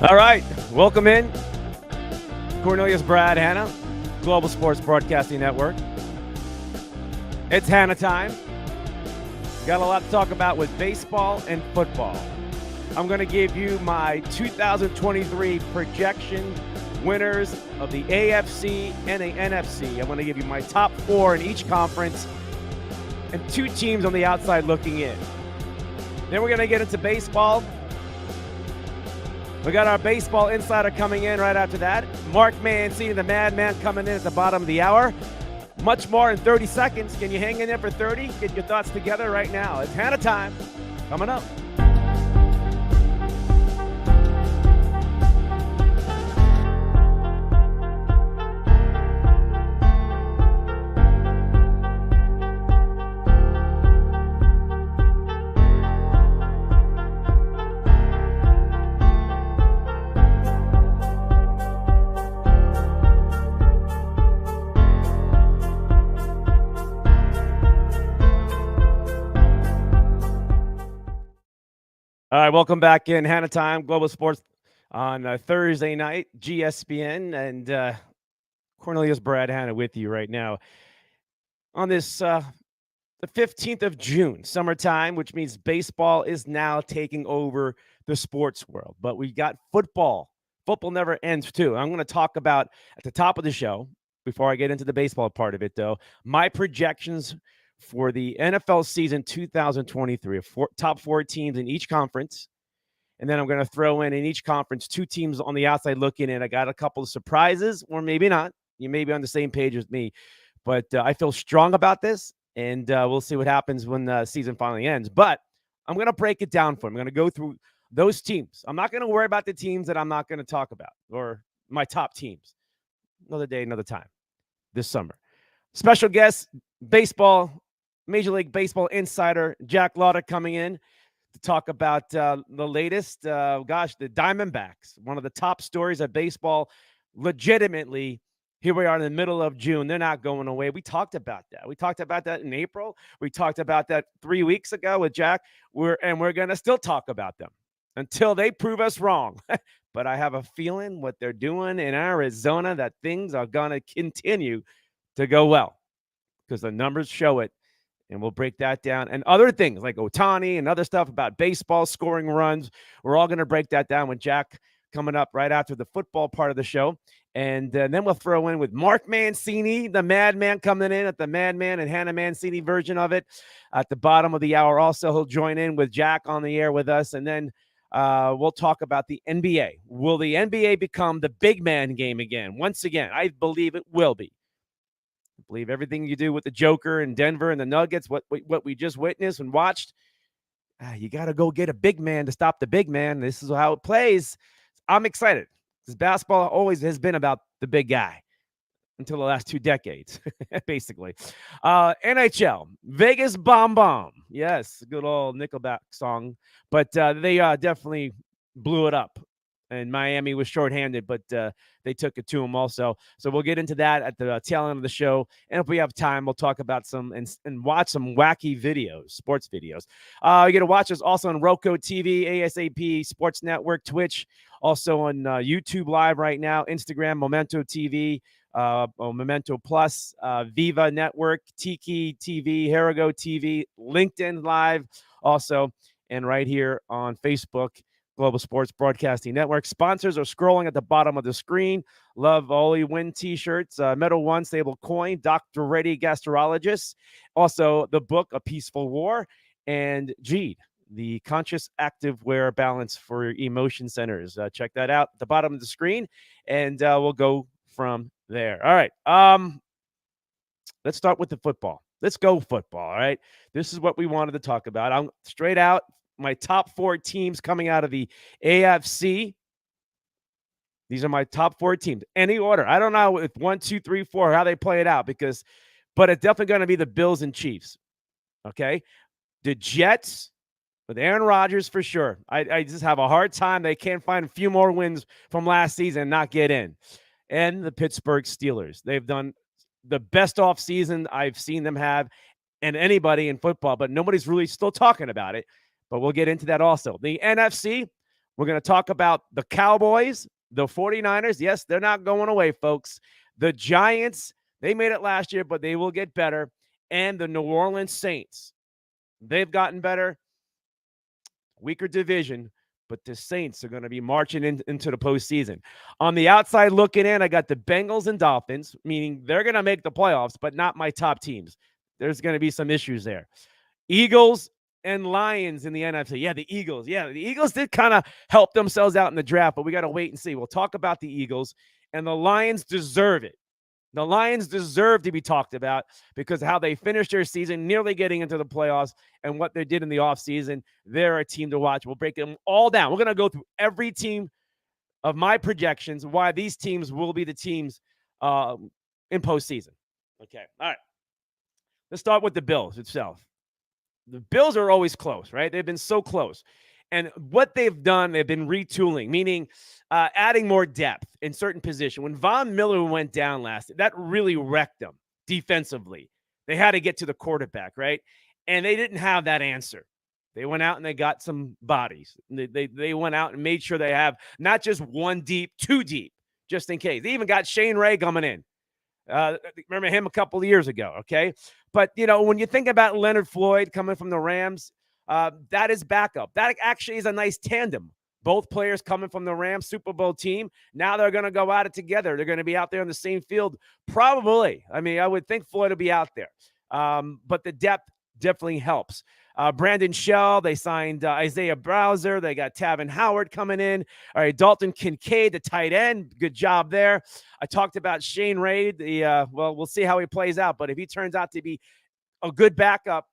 All right, welcome in. Cornelius Brad Hanna, Global Sports Broadcasting Network. It's Hanna Time. Got a lot to talk about with baseball and football. I'm going to give you my 2023 projection winners of the AFC and the NFC. I'm going to give you my top four in each conference and two teams on the outside looking in. Then we're going to get into baseball. We got our baseball insider coming in right after that. Mark Mancini, the madman, coming in at the bottom of the hour. Much more in 30 seconds. Can you hang in there for 30? Get your thoughts together right now. It's Hanna Time coming up. All right, welcome back in Hanna Time, Global Sports on Thursday night, GSPN, and Cornelius Brad Hanna with you right now on this the 15th of June, summertime, which means baseball is now taking over the sports world. But we got football. Football never ends, too. I'm going to talk about, at the top of the show, before I get into the baseball part of it, though, my projections for the NFL season 2023, top four teams in each conference. And then I'm going to throw in each conference two teams on the outside looking in. I got a couple of surprises, or maybe not. You may be on the same page with me. But I feel strong about this, and we'll see what happens when the season finally ends. But I'm going to break it down for you. I'm going to go through those teams. I'm not going to worry about the teams that I'm not going to talk about, or my top teams. Another day, another time this summer. Special guest, Major League Baseball insider Jack Laudick coming in to talk about the latest, the Diamondbacks, one of the top stories of baseball. Legitimately, here we are in the middle of June. They're not going away. We talked about that. We talked about that in April. We talked about that 3 weeks ago with Jack. We're going to still talk about them until they prove us wrong. But I have a feeling what they're doing in Arizona, that things are going to continue to go well because the numbers show it. And we'll break that down. And other things like Ohtani and other stuff about baseball, scoring runs. We're all going to break that down with Jack coming up right after the football part of the show. And then we'll throw in with Mark Mancini, the madman, coming in at the madman and Hanna Mancini version of it at the bottom of the hour. Also, he'll join in with Jack on the air with us. And then we'll talk about the NBA. Will the NBA become the big man game again? Once again, I believe it will be. I believe everything you do with the Joker and Denver and the Nuggets, what we just witnessed and watched, you got to go get a big man to stop the big man. This is how it plays. I'm excited because basketball always has been about the big guy until the last 2 decades, basically. NHL, Vegas Bomb Bomb. Yes, good old Nickelback song. But they definitely blew it up. And Miami was shorthanded, but they took it to them also. So we'll get into that at the tail end of the show. And if we have time, we'll talk about some and watch some wacky videos, sports videos. You get to watch us also on Roku TV, ASAP Sports Network, Twitch, also on YouTube Live right now, Instagram, Memento TV, Memento Plus, Viva Network, Tiki TV, Herigo TV, LinkedIn Live also, and right here on Facebook. Global Sports Broadcasting Network. Sponsors are scrolling at the bottom of the screen. Love all you win t-shirts, Metal One, Stable Coin, Dr.REDDY, Gastrologist. Also, the book, A Peaceful War, and GEED, the Conscious Active Wear Balance for Emotion Centers. Check that out at the bottom of the screen, and we'll go from there. All right. Let's start with the football. Let's go football, all right? This is what we wanted to talk about. I'm straight out. My top 4 teams coming out of the AFC. These are my top 4 teams. Any order. I don't know if 1, 2, 3, 4, how they play it out but it's definitely going to be the Bills and Chiefs. Okay. The Jets with Aaron Rodgers for sure. I just have a hard time. They can't find a few more wins from last season and not get in. And the Pittsburgh Steelers. They've done the best offseason I've seen them have. and anybody in football, but nobody's really still talking about it. But we'll get into that also. The NFC, we're going to talk about the Cowboys, the 49ers. Yes, they're not going away, folks. The Giants, they made it last year, but they will get better. And the New Orleans Saints, they've gotten better. Weaker division, but the Saints are going to be marching into the postseason. On the outside looking in, I got the Bengals and Dolphins, meaning they're going to make the playoffs, but not my top teams. There's going to be some issues there. Eagles and Lions in the NFC. Yeah, the Eagles. Yeah, the Eagles did kind of help themselves out in the draft, but we got to wait and see. We'll talk about the Eagles, and the Lions deserve it. The Lions deserve to be talked about because of how they finished their season, nearly getting into the playoffs, and what they did in the offseason. They're a team to watch. We'll break them all down. We're going to go through every team of my projections, why these teams will be the teams in postseason. Okay, all right. Let's start with the Bills itself. The Bills are always close, right? They've been so close. And what they've done, they've been retooling, meaning adding more depth in certain positions. When Von Miller went down last, that really wrecked them defensively. They had to get to the quarterback, right? And they didn't have that answer. They went out and they got some bodies. They went out and made sure they have not just one deep, two deep, just in case. They even got Shane Ray coming in. Remember him a couple of years ago, okay? But, when you think about Leonard Floyd coming from the Rams, that is backup. That actually is a nice tandem. Both players coming from the Rams Super Bowl team. Now they're going to go at it together. They're going to be out there on the same field. Probably. I mean, I would think Floyd will be out there. But the depth definitely helps. Brandon Shell, they signed Isaiah Browser. They got Tavin Howard coming in. All right, Dalton Kincaid, the tight end. Good job there. I talked about Shane Ray. We'll see how he plays out. But if he turns out to be a good backup,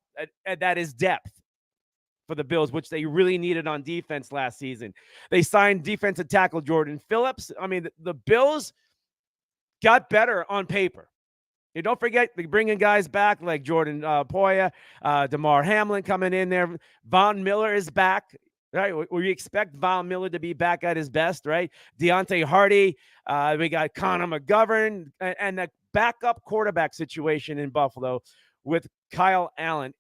that is depth for the Bills, which they really needed on defense last season. They signed defensive tackle Jordan Phillips. I mean, the Bills got better on paper. You don't forget, they bringing guys back like Jordan Poya, DeMar Hamlin coming in there. Von Miller is back, right? We expect Von Miller to be back at his best, right? Deontay Hardy. We got Connor McGovern and the backup quarterback situation in Buffalo with Kyle Allen.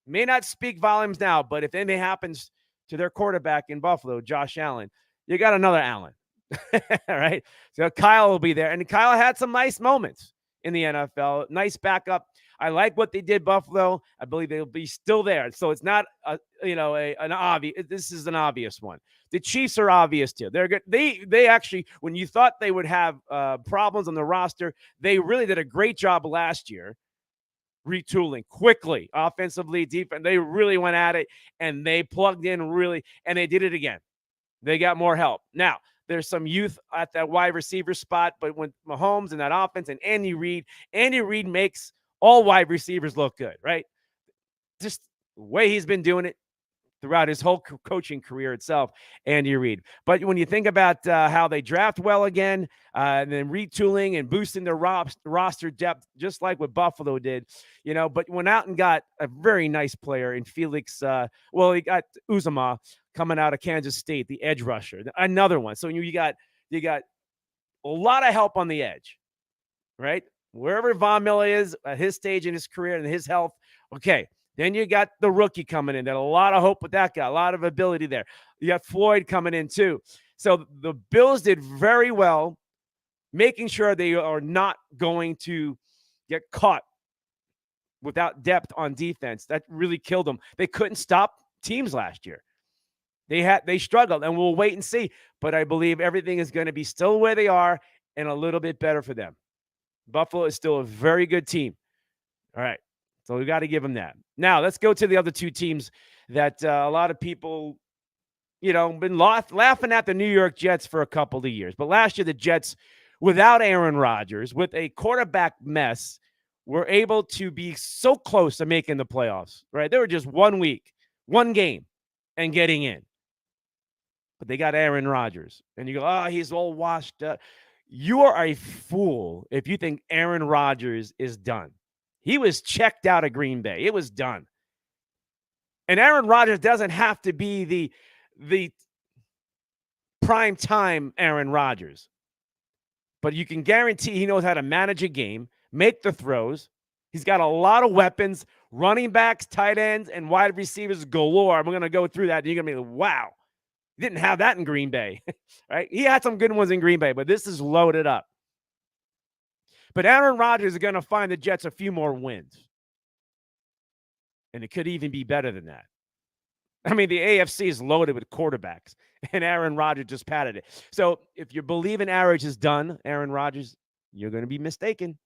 May not speak volumes now, but if anything happens to their quarterback in Buffalo, Josh Allen, you got another Allen, right? So Kyle will be there. And Kyle had some nice moments in the NFL. Nice backup. I like what they did, Buffalo. I believe they'll be still there. So it's not, an obvious. This is an obvious one. The Chiefs are obvious too. They're good. They actually, when you thought they would have problems on the roster, they really did a great job last year. Retooling quickly, offensively, defense. They really went at it and they plugged in really, and they did it again. They got more help. Now, there's some youth at that wide receiver spot, but when Mahomes and that offense and Andy Reid makes all wide receivers look good, right? Just the way he's been doing it throughout his whole coaching career itself, Andy Reid. But when you think about how they draft well again, and then retooling and boosting their roster depth, just like what Buffalo did, but went out and got a very nice player in Felix. He got Uzomah coming out of Kansas State, the edge rusher, another one. So you got a lot of help on the edge, right? Wherever Von Miller is at his stage in his career and his health, okay. Then you got the rookie coming in. There's a lot of hope with that guy, a lot of ability there. You got Floyd coming in too. So the Bills did very well, making sure they are not going to get caught without depth on defense. That really killed them. They couldn't stop teams last year. They struggled, and we'll wait and see. But I believe everything is going to be still where they are and a little bit better for them. Buffalo is still a very good team. All right. So we got to give them that. Now, let's go to the other two teams that a lot of people, been laughing at the New York Jets for a couple of years. But last year, the Jets, without Aaron Rodgers, with a quarterback mess, were able to be so close to making the playoffs, right? They were just 1 week, one game, and getting in. But they got Aaron Rodgers. And you go, he's all washed up. You are a fool if you think Aaron Rodgers is done. He was checked out of Green Bay. It was done. And Aaron Rodgers doesn't have to be the prime time Aaron Rodgers. But you can guarantee he knows how to manage a game, make the throws, He's got a lot of weapons, running backs, tight ends, and wide receivers galore. I'm going to go through that, and you're going to be like, wow, he didn't have that in Green Bay, right? He had some good ones in Green Bay, but this is loaded up. But Aaron Rodgers is going to find the Jets a few more wins. And it could even be better than that. I mean, the AFC is loaded with quarterbacks, and Aaron Rodgers just patted it. So if you believe in Aaron is done, Aaron Rodgers, you're going to be mistaken.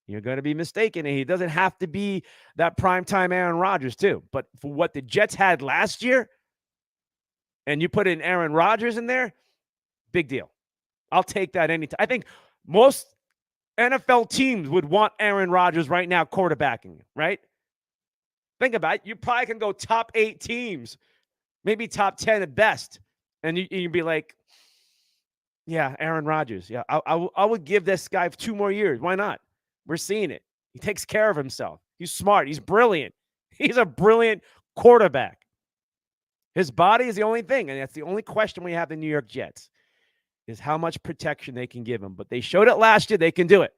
You're going to be mistaken, and he doesn't have to be that primetime Aaron Rodgers, too. But for what the Jets had last year, and you put in Aaron Rodgers in there, big deal. I'll take that anytime. I think most NFL teams would want Aaron Rodgers right now quarterbacking, right? Think about it. You probably can go top 8 teams, maybe top 10 at best. And you'd be like, yeah, Aaron Rodgers. Yeah, I would give this guy 2 more years. Why not? We're seeing it. He takes care of himself. He's smart. He's brilliant. He's a brilliant quarterback. His body is the only thing, and that's the only question we have the New York Jets, is how much protection they can give him. But they showed it last year they can do it.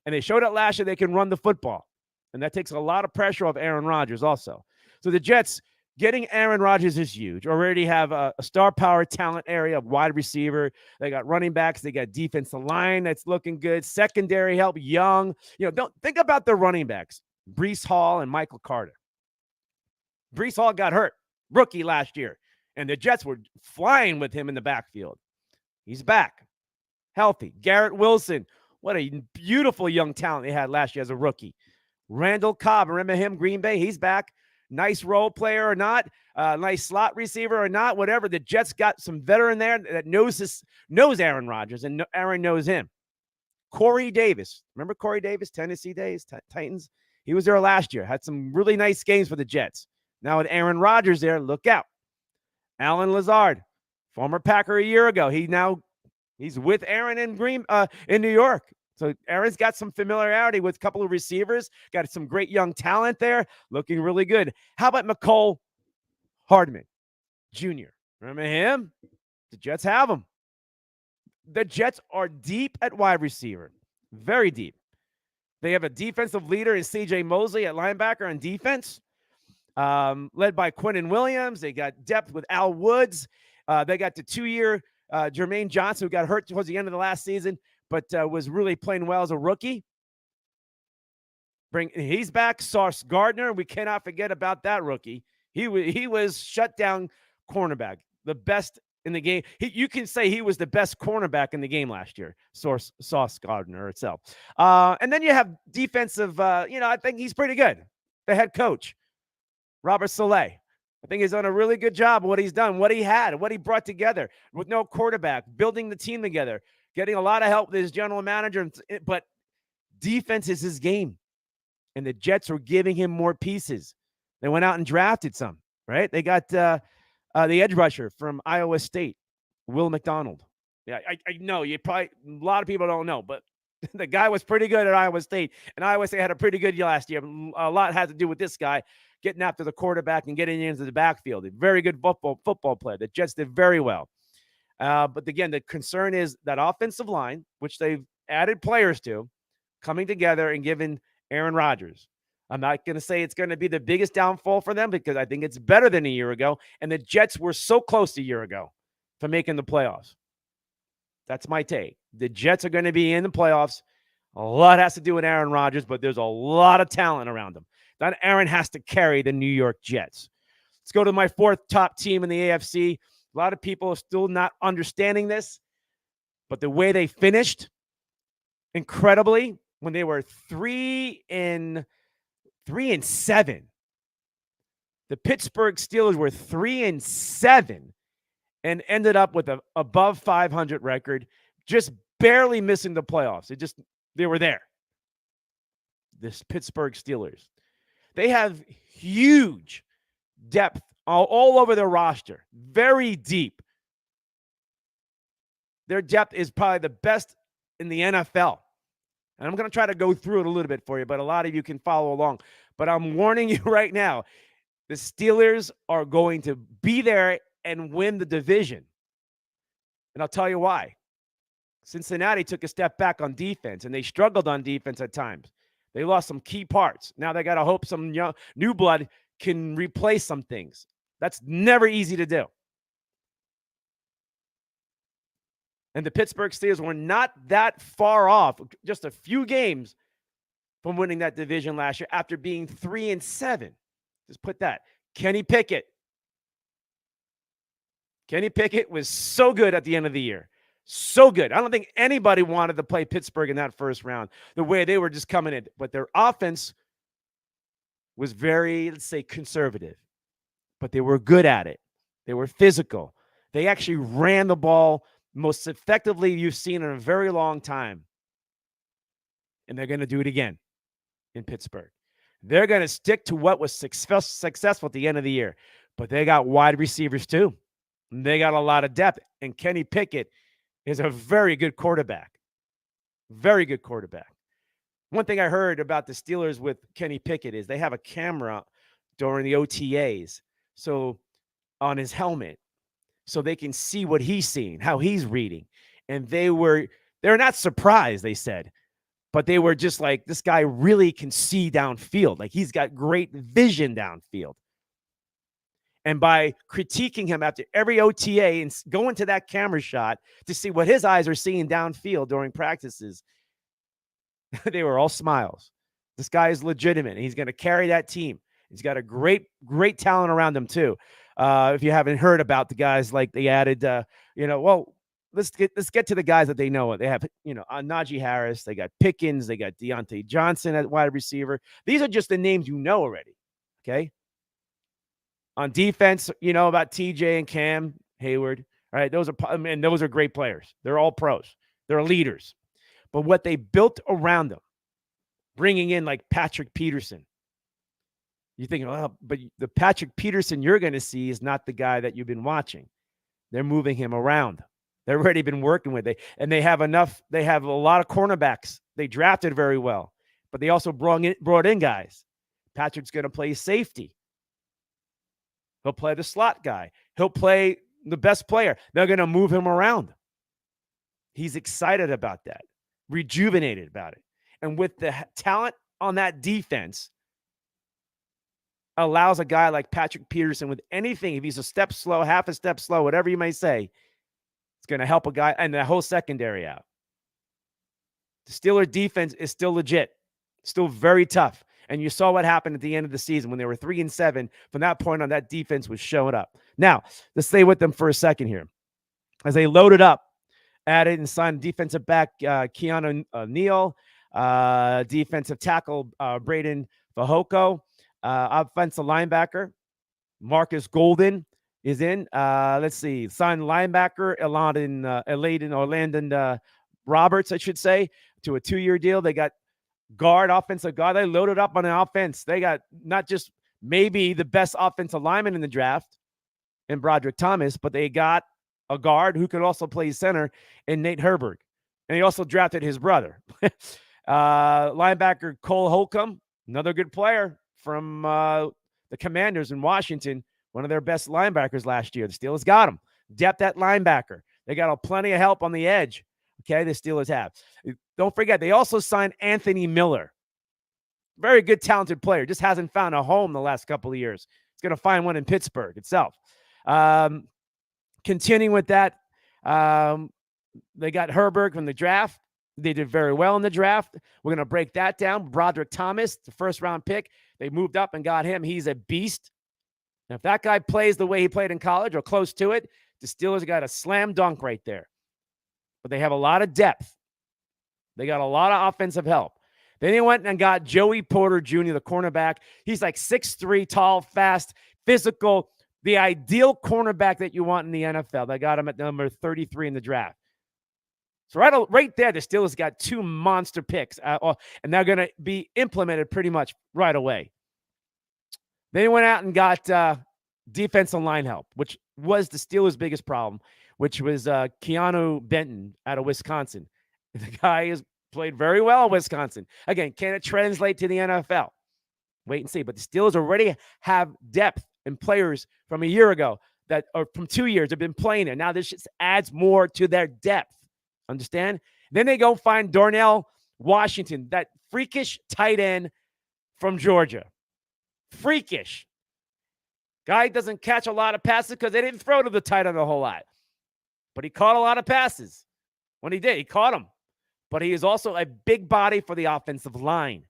And they showed it last year they can run the football. And that takes a lot of pressure off Aaron Rodgers also. So the Jets, getting Aaron Rodgers is huge. Already have a star power talent area of wide receiver. They got running backs. They got defensive line that's looking good. Secondary help, young. Don't think about the running backs, Breece Hall and Michael Carter. Breece Hall got hurt, rookie last year, and the Jets were flying with him in the backfield. He's back, healthy. Garrett Wilson, what a beautiful young talent they had last year as a rookie. Randall Cobb, remember him, Green Bay? He's back. Nice role player or not, nice slot receiver or not, whatever. The Jets got some veteran there that knows Aaron Rodgers, and Aaron knows him. Corey Davis. Remember Corey Davis, Tennessee days, Titans? He was there last year. Had some really nice games for the Jets. Now with Aaron Rodgers there, look out. Alan Lazard, former Packer a year ago. He's with Aaron in New York. So Aaron's got some familiarity with a couple of receivers, got some great young talent there, looking really good. How about Mecole Hardman Jr.? Remember him? The Jets have him. The Jets are deep at wide receiver, very deep. They have a defensive leader in C.J. Mosley at linebacker on defense, led by Quinnen Williams. They got depth with Al Woods. They got the 2-year Jermaine Johnson, who got hurt towards the end of the last season, but was really playing well as a rookie. He's back. Sauce Gardner, we cannot forget about that rookie. He was shut down cornerback, the best in the game. You can say he was the best cornerback in the game last year, Sauce Gardner itself. And then you have defensive, I think he's pretty good. The head coach, Robert Saleh. I think he's done a really good job of what he's done, what he had, what he brought together with no quarterback, building the team together, getting a lot of help with his general manager. But defense is his game. And the Jets were giving him more pieces. They went out and drafted some, right? They got the edge rusher from Iowa State, Will McDonald. Yeah, I know a lot of people don't know, but the guy was pretty good at Iowa State. And Iowa State had a pretty good year last year. A lot had to do with this guy getting after the quarterback and getting into the backfield. A very good football player. The Jets did very well. But again, the concern is that offensive line, which they've added players to, coming together and giving Aaron Rodgers. I'm not going to say it's going to be the biggest downfall for them because I think it's better than a year ago. And the Jets were so close a year ago for making the playoffs. That's my take. The Jets are going to be in the playoffs. A lot has to do with Aaron Rodgers, but there's a lot of talent around him. That Aaron has to carry the New York Jets. Let's go to my 4th top team in the AFC. A lot of people are still not understanding this, but the way they finished, incredibly, when they were 3-7. The Pittsburgh Steelers were 3-7 and ended up with an above 500 record, just barely missing the playoffs. They were there. This Pittsburgh Steelers. They have huge depth all over their roster, very deep. Their depth is probably the best in the NFL. And I'm going to try to go through it a little bit for you, but a lot of you can follow along. But I'm warning you right now, the Steelers are going to be there and win the division. And I'll tell you why. Cincinnati took a step back on defense, and they struggled on defense at times. They lost some key parts. Now they got to hope some new blood can replace some things. That's never easy to do. And the Pittsburgh Steelers were not that far off, just a few games from winning that division last year after being 3-7. Just put that. Kenny Pickett. Kenny Pickett was so good at the end of the year. So good. I don't think anybody wanted to play Pittsburgh in that first round, the way they were just coming in. But their offense was very, let's say, conservative. But they were good at it. They were physical. They actually ran the ball most effectively you've seen in a very long time. And they're going to do it again in Pittsburgh. They're going to stick to what was successful at the end of the year. But they got wide receivers too. They got a lot of depth. And Kenny Pickett is a very good quarterback. Very good quarterback. One thing I heard about the Steelers with Kenny Pickett is they have a camera during the OTAs, so on his helmet, so they can see what he's seeing, how he's reading. And they're not surprised, they said, but they were just like, this guy really can see downfield. Like, he's got great vision downfield. And by critiquing him after every OTA and going to that camera shot to see what his eyes are seeing downfield during practices, they were all smiles. This guy is legitimate, and he's going to carry that team. He's got a great talent around him too. If you haven't heard about the guys, like they added, let's get to the guys that they know. They have, Najee Harris. They got Pickens. They got Deontay Johnson at wide receiver. These are just the names you know already. Okay. On defense, about TJ and Cam Hayward. All right, those are great players. They're all pros. They're leaders. But what they built around them, bringing in like Patrick Peterson, you think, but the Patrick Peterson you're going to see is not the guy that you've been watching. They're moving him around. They've already been working with it, and they have enough. They have a lot of cornerbacks. They drafted very well, but they also brought in guys. Patrick's going to play safety. He'll play the slot guy. He'll play the best player. They're going to move him around. He's excited about that, rejuvenated about it. And with the talent on that defense, allows a guy like Patrick Peterson with anything, if he's a step slow, half a step slow, whatever you may say, it's going to help a guy and the whole secondary out. The Steelers defense is still legit, still very tough. And you saw what happened at the end of the season when they were 3-7. From that point on, that defense was showing up. Now, let's stay with them for a second here. As they loaded up, added and signed defensive back Keanu Neal, defensive tackle Braden Fahoko, offensive linebacker Marcus Golden is in. Let's see, signed linebacker Orlandon Roberts, I should say, to a 2-year deal. They got offensive guard. They loaded up on the offense. They got not just maybe the best offensive lineman in the draft in Broderick Thomas, but they got a guard who could also play center in Nate Herberg. And he also drafted his brother. Linebacker Cole Holcomb, another good player from the Commanders in Washington, one of their best linebackers last year. The Steelers got him. Depth at linebacker. They got plenty of help on the edge. Okay, the Steelers have. Don't forget, they also signed Anthony Miller. Very good, talented player. Just hasn't found a home the last couple of years. He's going to find one in Pittsburgh itself. Continuing with that, they got Herberg from the draft. They did very well in the draft. We're going to break that down. Broderick Thomas, the first-round pick. They moved up and got him. He's a beast. Now, if that guy plays the way he played in college or close to it, the Steelers got a slam dunk right there. But they have a lot of depth. They got a lot of offensive help. Then they went and got Joey Porter Jr., the cornerback. He's like 6'3", tall, fast, physical, the ideal cornerback that you want in the NFL. They got him at number 33 in the draft. So right there, the Steelers got 2 monster picks, and they're going to be implemented pretty much right away. They went out and got defensive line help, which was the Steelers' biggest problem, which was Keanu Benton out of Wisconsin. The guy has played very well in Wisconsin. Again, can it translate to the NFL? Wait and see. But the Steelers already have depth and players from a year ago or from 2 years have been playing there. Now this just adds more to their depth. Understand? Then they go find Darnell Washington, that freakish tight end from Georgia. Freakish. Guy doesn't catch a lot of passes because they didn't throw to the tight end a whole lot. But he caught a lot of passes. When he did, he caught them. But he is also a big body for the offensive line.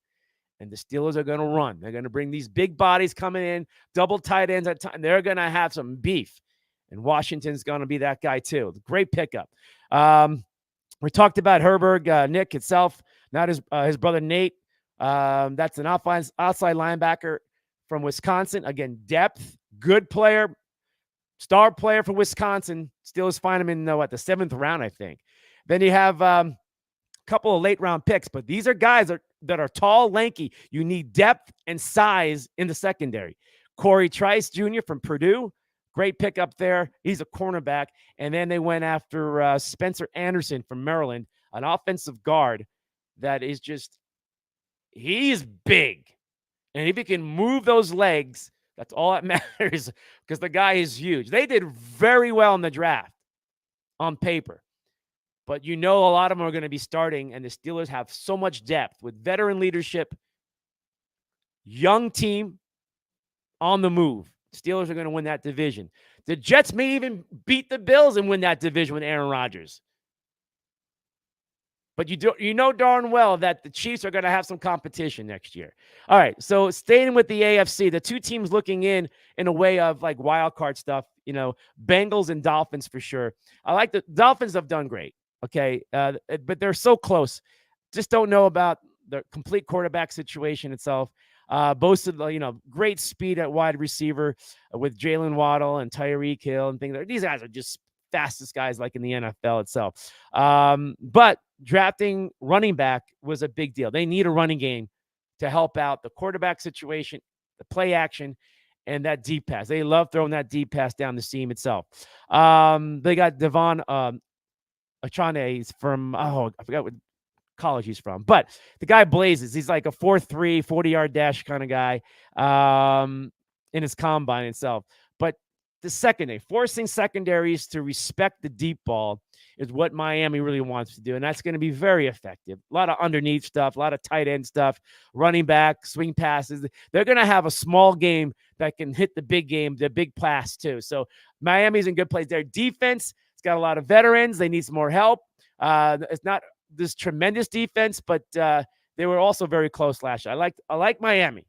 And the Steelers are going to run. They're going to bring these big bodies coming in, double tight ends at time. They're going to have some beef. And Washington's going to be that guy too. Great pickup. We talked about Herberg, Nick itself, not his brother Nate. That's an outside linebacker from Wisconsin. Again, depth, good player, star player for Wisconsin. Steelers find him in the 7th round, I think. Then you have a couple of late round picks, but these are guys that are tall, lanky. You need depth and size in the secondary. Corey Trice Jr. from Purdue. Great pickup there. He's a cornerback. And then they went after Spencer Anderson from Maryland, an offensive guard that is just, he's big. And if he can move those legs, that's all that matters because the guy is huge. They did very well in the draft on paper. But a lot of them are going to be starting, and the Steelers have so much depth with veteran leadership, young team on the move. Steelers are going to win that division. The Jets may even beat the Bills and win that division with Aaron Rodgers. But you know darn well that the Chiefs are going to have some competition next year. All right, so staying with the AFC, the two teams looking in a way of like wild card stuff, Bengals and Dolphins for sure. I like the Dolphins have done great, okay, but they're so close. Just don't know about the complete quarterback situation itself. Boasted, great speed at wide receiver with Jalen Waddle and Tyreek Hill and things. These guys are just fastest guys like in the NFL itself. But drafting running back was a big deal. They need a running game to help out the quarterback situation, the play action, and that deep pass. They love throwing that deep pass down the seam itself. They got Devon Achane from, I forgot what college he's from, but the guy blazes. He's like a 4.3 40-yard dash kind of guy in his combine itself. But the secondary, forcing secondaries to respect the deep ball is what Miami really wants to do, and that's going to be very effective. A lot of underneath stuff, a lot of tight end stuff, running back, swing passes. They're going to have a small game that can hit the big game, the big pass too. So Miami's in good place. Their defense, it's got a lot of veterans. They need some more help. It's not this tremendous defense, but they were also very close last year. I like Miami,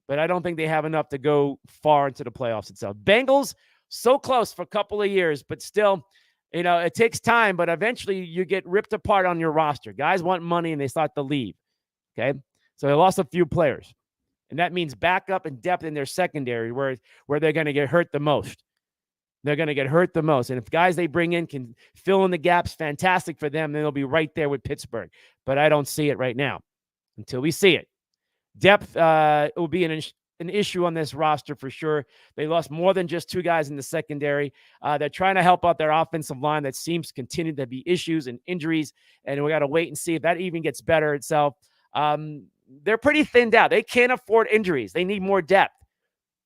but I don't think they have enough to go far into the playoffs itself. Bengals, so close for a couple of years, but still, it takes time, but eventually you get ripped apart on your roster. Guys want money and they start to leave, okay? So they lost a few players, and that means backup and depth in their secondary where they're going to get hurt the most. They're going to get hurt the most. And if guys they bring in can fill in the gaps, fantastic for them. Then they'll be right there with Pittsburgh. But I don't see it right now until we see it. Depth will be an issue on this roster for sure. They lost more than just two guys in the secondary. They're trying to help out their offensive line that seems to continue to be issues and injuries. And we got to wait and see if that even gets better itself. They're pretty thinned out. They can't afford injuries. They need more depth.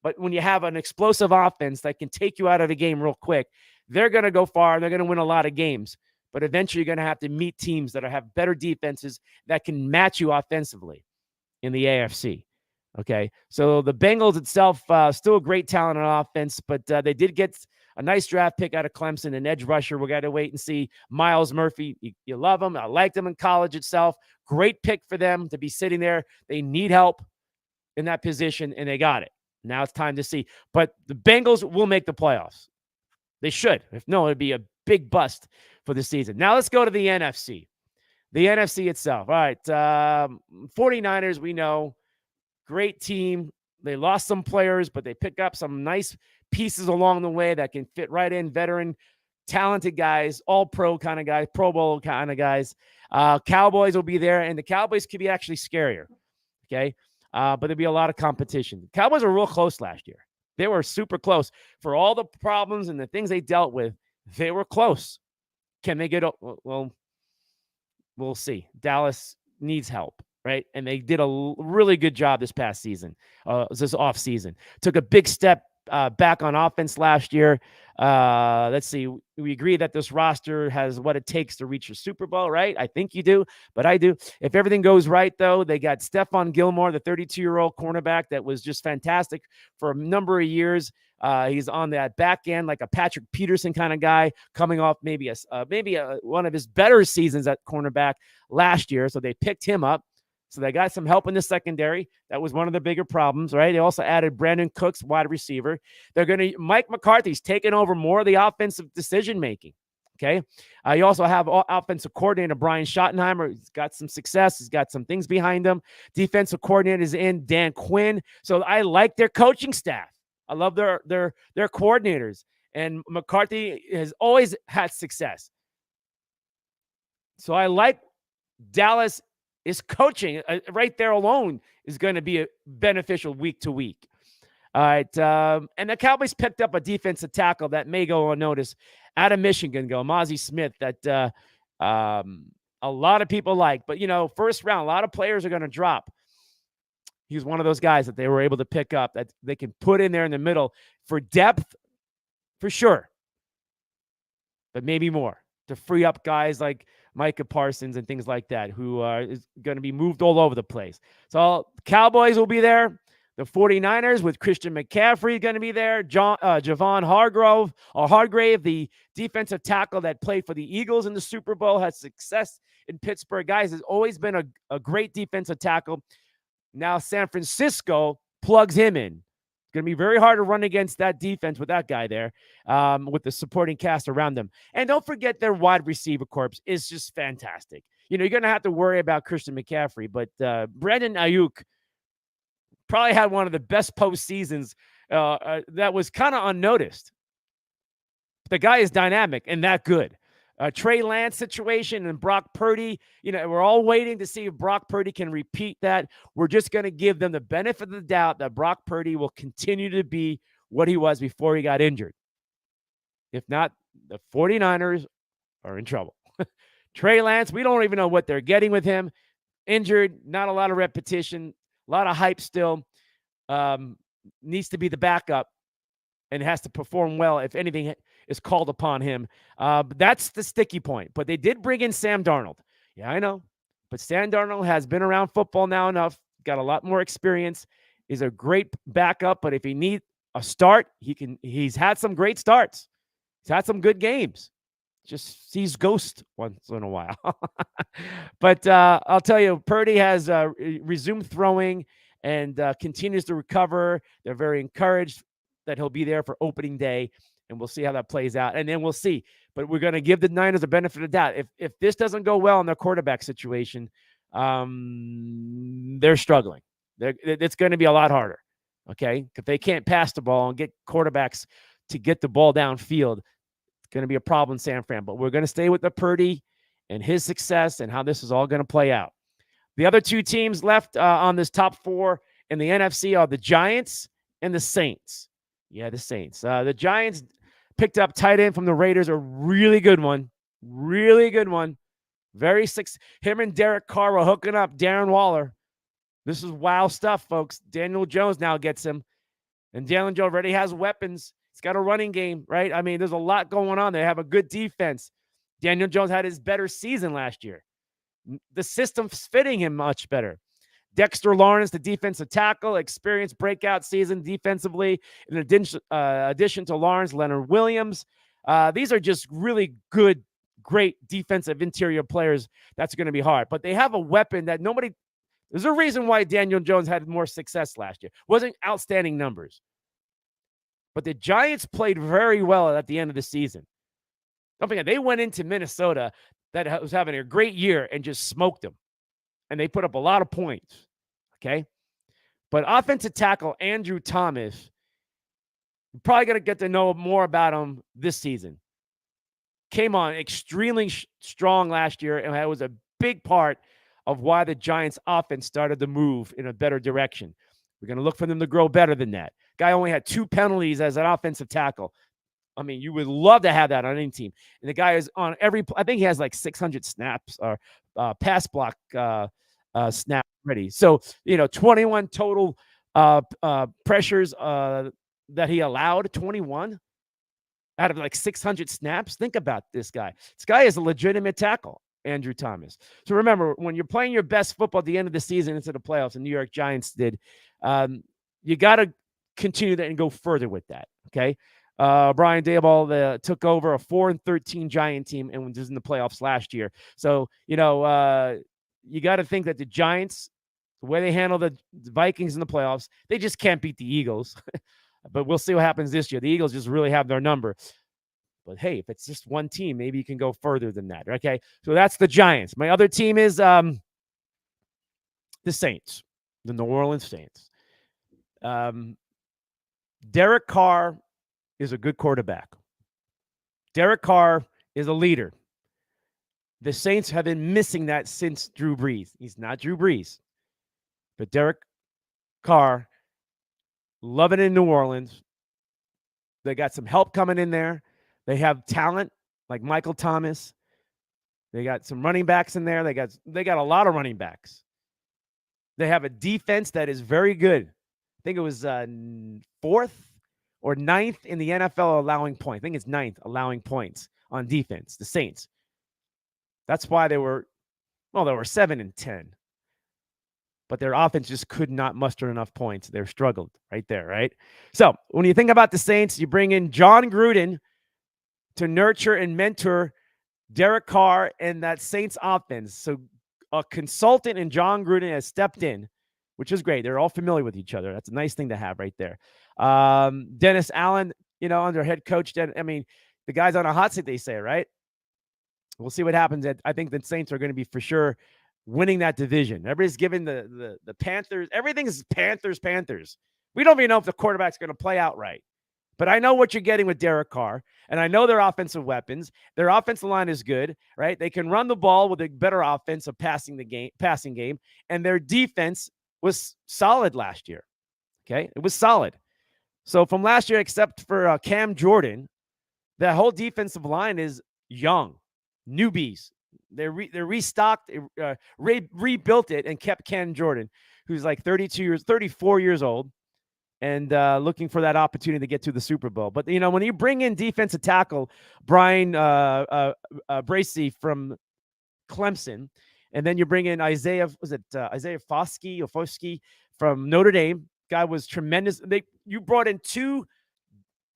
But when you have an explosive offense that can take you out of the game real quick, they're going to go far. They're going to win a lot of games. But eventually, you're going to have to meet teams that have better defenses that can match you offensively in the AFC. Okay, so the Bengals itself, still a great talent on offense, but they did get a nice draft pick out of Clemson, an edge rusher. We got to wait and see. Miles Murphy, you love him. I liked him in college itself. Great pick for them to be sitting there. They need help in that position, and they got it. Now it's time to see. But the Bengals will make the playoffs. They should. If no, it'd be a big bust for the season. Now let's go to the NFC. The NFC itself. All right. 49ers, we know. Great team. They lost some players, but they pick up some nice pieces along the way that can fit right in. Veteran, talented guys, all pro kind of guys, Pro Bowl kind of guys. Cowboys will be there, and the Cowboys could be actually scarier. Okay. But there'll be a lot of competition. The Cowboys were real close last year. They were super close. For all the problems and the things they dealt with, they were close. Can they get up? Well, we'll see. Dallas needs help, right? And they did a really good job this past season, this off season. Took a big step back on offense last year. Let's see. We agree that this roster has what it takes to reach a Super Bowl, right? I think you do, but I do. If everything goes right, though, they got Stephon Gilmore, the 32-year-old cornerback that was just fantastic for a number of years. He's on that back end, like a Patrick Peterson kind of guy, coming off maybe one of his better seasons at cornerback last year. So they picked him up. So they got some help in the secondary. That was one of the bigger problems, right? They also added Brandon Cooks, wide receiver. Mike McCarthy's taken over more of the offensive decision-making, okay? You also have offensive coordinator Brian Schottenheimer. He's got some success. He's got some things behind him. Defensive coordinator is in Dan Quinn. So I like their coaching staff. I love their coordinators. And McCarthy has always had success. So I like Dallas is coaching right there alone is going to be beneficial week to week. All right. And the Cowboys picked up a defensive tackle that may go unnoticed out of Michigan, Mozzie Smith, that a lot of people like. But, first round, a lot of players are going to drop. He's one of those guys that they were able to pick up that they can put in there in the middle for depth, for sure. But maybe more to free up guys like Micah Parsons and things like that, who is going to be moved all over the place. So Cowboys will be there. The 49ers with Christian McCaffrey is going to be there. Javon Hargrave, the defensive tackle that played for the Eagles in the Super Bowl, had success in Pittsburgh. Guys, has always been a great defensive tackle. Now San Francisco plugs him in. It's going to be very hard to run against that defense with that guy there, with the supporting cast around them. And don't forget their wide receiver corps is just fantastic. You're going to have to worry about Christian McCaffrey, but Brandon Ayuk probably had one of the best postseasons that was kind of unnoticed. The guy is dynamic and that good. Trey Lance situation and Brock Purdy, we're all waiting to see if Brock Purdy can repeat that. We're just going to give them the benefit of the doubt that Brock Purdy will continue to be what he was before he got injured. If not, the 49ers are in trouble. Trey Lance, we don't even know what they're getting with him. Injured, not a lot of repetition, a lot of hype still. Needs to be the backup and has to perform well if anything is called upon him. That's the sticky point. But they did bring in Sam Darnold. Yeah, I know. But Sam Darnold has been around football now enough, got a lot more experience, is a great backup. But if he needs a start, he's had some great starts. He's had some good games. Just sees ghosts once in a while. But I'll tell you, Purdy has resumed throwing and continues to recover. They're very encouraged that he'll be there for opening day, and we'll see how that plays out. And then we'll see. But we're going to give the Niners a benefit of the doubt. If this doesn't go well in their quarterback situation, they're struggling. It's going to be a lot harder, okay? If they can't pass the ball and get quarterbacks to get the ball downfield, it's going to be a problem in San Fran. But we're going to stay with the Purdy and his success and how this is all going to play out. The other two teams left on this top four in the NFC are the Giants and the Saints. Yeah, the Saints. The Giants picked up tight end from the Raiders, a really good one. Really good one. Him and Derek Carr were hooking up Darren Waller. This is wild stuff, folks. Daniel Jones now gets him. And Daniel Jones already has weapons. He's got a running game, right? I mean, there's a lot going on. They have a good defense. Daniel Jones had his better season last year. The system's fitting him much better. Dexter Lawrence, the defensive tackle, experienced breakout season defensively. In addition to Lawrence, Leonard Williams. These are just really good, great defensive interior players. That's going to be hard. But they have a weapon that nobody – there's a reason why Daniel Jones had more success last year. Wasn't outstanding numbers. But the Giants played very well at the end of the season. Don't forget, they went into Minnesota that was having a great year and just smoked them. And they put up a lot of points, okay? But offensive tackle Andrew Thomas, you're probably going to get to know more about him this season. Came on extremely strong last year, and that was a big part of why the Giants' offense started to move in a better direction. We're going to look for them to grow better than that. Guy only had 2 penalties as an offensive tackle. I mean, you would love to have that on any team. And the guy is on I think he has like 600 snaps or pass block snap ready. So, 21 total pressures that he allowed, 21. out of like 600 snaps. Think about this guy. This guy is a legitimate tackle, Andrew Thomas. So remember, when you're playing your best football at the end of the season into the playoffs, the New York Giants did, you got to continue that and go further with that, okay? Brian Daboll took over a 4-13 Giant team and was in the playoffs last year. So, you got to think that the Giants, the way they handle the Vikings in the playoffs, they just can't beat the Eagles. But we'll see what happens this year. The Eagles just really have their number. But hey, if it's just one team, maybe you can go further than that. Okay, so that's the Giants. My other team is the Saints, the New Orleans Saints. Derek Carr is a good quarterback. Derek Carr is a leader. The Saints have been missing that since Drew Brees. He's not Drew Brees, but Derek Carr, loving in New Orleans. They got some help coming in there. They have talent like Michael Thomas. They got some running backs in there. They got a lot of running backs. They have a defense that is very good. I think it was 4th or 9th in the NFL allowing points. I think it's 9th allowing points on defense, the Saints. That's why they were 7-10. But their offense just could not muster enough points. They're struggled right there, right? So when you think about the Saints, you bring in John Gruden to nurture and mentor Derek Carr and that Saints offense. So a consultant in John Gruden has stepped in, which is great. They're all familiar with each other. That's a nice thing to have right there. Dennis Allen, under head coach. The guy's on a hot seat, they say, right? We'll see what happens. I think the Saints are going to be for sure winning that division. Everybody's giving the Panthers. Everything's Panthers. We don't even know if the quarterback's going to play out right. But I know what you're getting with Derek Carr, and I know their offensive weapons. Their offensive line is good, right? They can run the ball with a better offensive passing game, and their defense was solid last year. Okay, it was solid. So from last year, except for Cam Jordan, that whole defensive line is young, newbies. They're restocked, rebuilt it, and kept Cam Jordan, who's like 34 years old, and looking for that opportunity to get to the Super Bowl. But, when you bring in defensive tackle Brian Bracey from Clemson, and then you bring in Isaiah Foskey from Notre Dame. Guy was tremendous. You brought in 2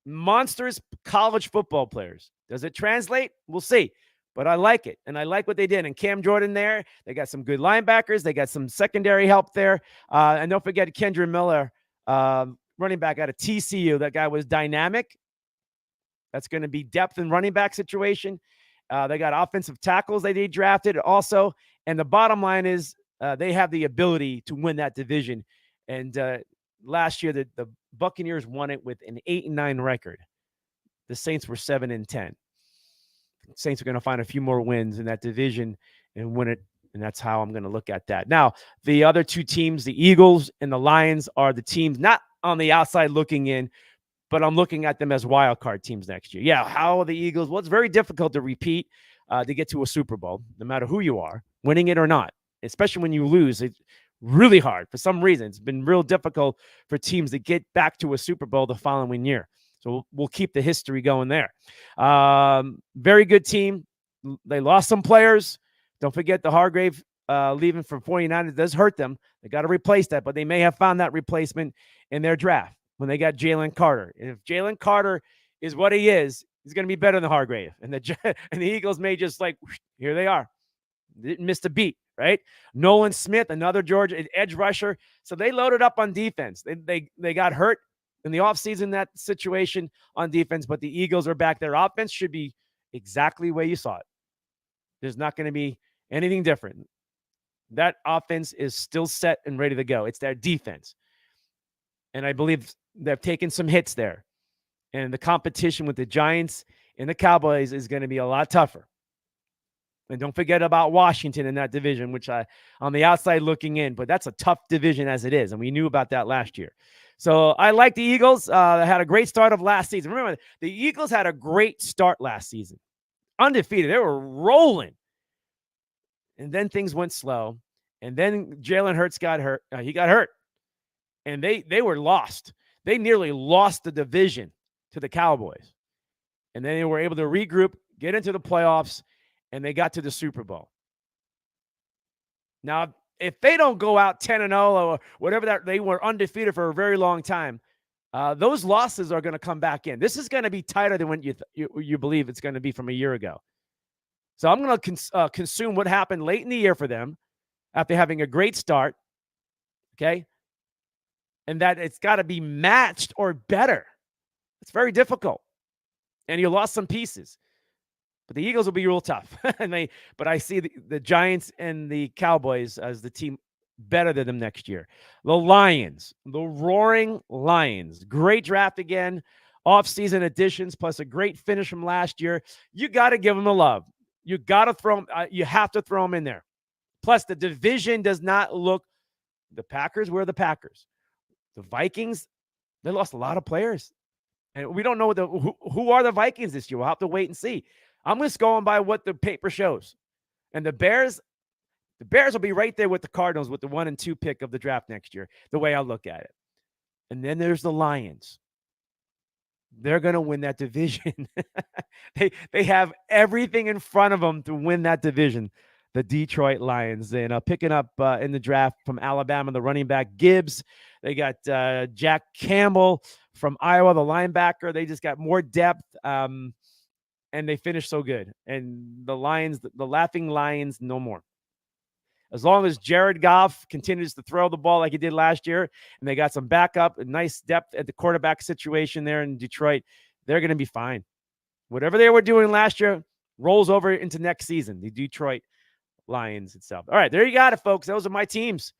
monstrous college football players. Does it translate? We'll see. But I like it, and I like what they did. And Cam Jordan there, they got some good linebackers. They got some secondary help there. And don't forget Kendra Miller, running back out of TCU. That guy was dynamic. That's going to be depth in running back situation. They got offensive tackles they drafted also. And the bottom line is they have the ability to win that division. And last year, the Buccaneers won it with an 8-9 record. The Saints were 7-10. Saints are going to find a few more wins in that division and win it, and that's how I'm going to look at that. Now, the other 2 teams, the Eagles and the Lions, are the teams not on the outside looking in, but I'm looking at them as wild card teams next year. Yeah, how are the Eagles? Well, it's very difficult to repeat to get to a Super Bowl, no matter who you are, winning it or not, especially when you lose. It's really hard. For some reason, it's been real difficult for teams to get back to a Super Bowl the following year. So we'll keep the history going there. Very good team. They lost some players. Don't forget the Hargrave leaving for 49ers does hurt them. They got to replace that, but they may have found that replacement in their draft when they got Jalen Carter. And if Jalen Carter is what he is, he's going to be better than Hargrave. And the Eagles may just here they are. Didn't miss a beat, right? Nolan Smith, another Georgia edge rusher. So they loaded up on defense. They got hurt in the offseason, that situation on defense, but the Eagles are back. Their offense should be exactly the way you saw it. There's not going to be anything different. That offense is still set and ready to go. It's their defense. And I believe they've taken some hits there. And the competition with the Giants and the Cowboys is going to be a lot tougher. And don't forget about Washington in that division, which on the outside looking in, but that's a tough division as it is. And we knew about that last year. So I like the Eagles. They had a great start of last season. Remember, the Eagles had a great start last season. Undefeated. They were rolling. And then things went slow. And then Jalen Hurts got hurt. He got hurt. And they were lost. They nearly lost the division to the Cowboys. And then they were able to regroup, get into the playoffs, and they got to the Super Bowl. Now, if they don't go out 10-0 or whatever, that they were undefeated for a very long time, those losses are going to come back in. This is going to be tighter than what you believe it's going to be from a year ago. So I'm going to consume what happened late in the year for them after having a great start, okay? And that it's got to be matched or better. It's very difficult. And you lost some pieces. But the Eagles will be real tough. But I see the Giants and the Cowboys as the team better than them next year. The Lions, the Roaring Lions. Great draft again. Off-season additions plus a great finish from last year. You got to give them the love. You got to throw them. You have to throw them in there. Plus, the division does not look. The Packers were the Packers. The Vikings, they lost a lot of players. And we don't know who are the Vikings this year. We'll have to wait and see. I'm just going by what the paper shows. And the Bears will be right there with the Cardinals with the 1 and 2 pick of the draft next year, the way I look at it. And then there's the Lions. They're going to win that division. They have everything in front of them to win that division. The Detroit Lions. And picking up in the draft from Alabama, the running back Gibbs. They got Jack Campbell from Iowa, the linebacker. They just got more depth. And they finished so good. And the Lions, the Laughing Lions, no more. As long as Jared Goff continues to throw the ball like he did last year, and they got some backup and nice depth at the quarterback situation there in Detroit, they're going to be fine. Whatever they were doing last year rolls over into next season, the Detroit Lions itself. All right, there you got it, folks. Those are my teams.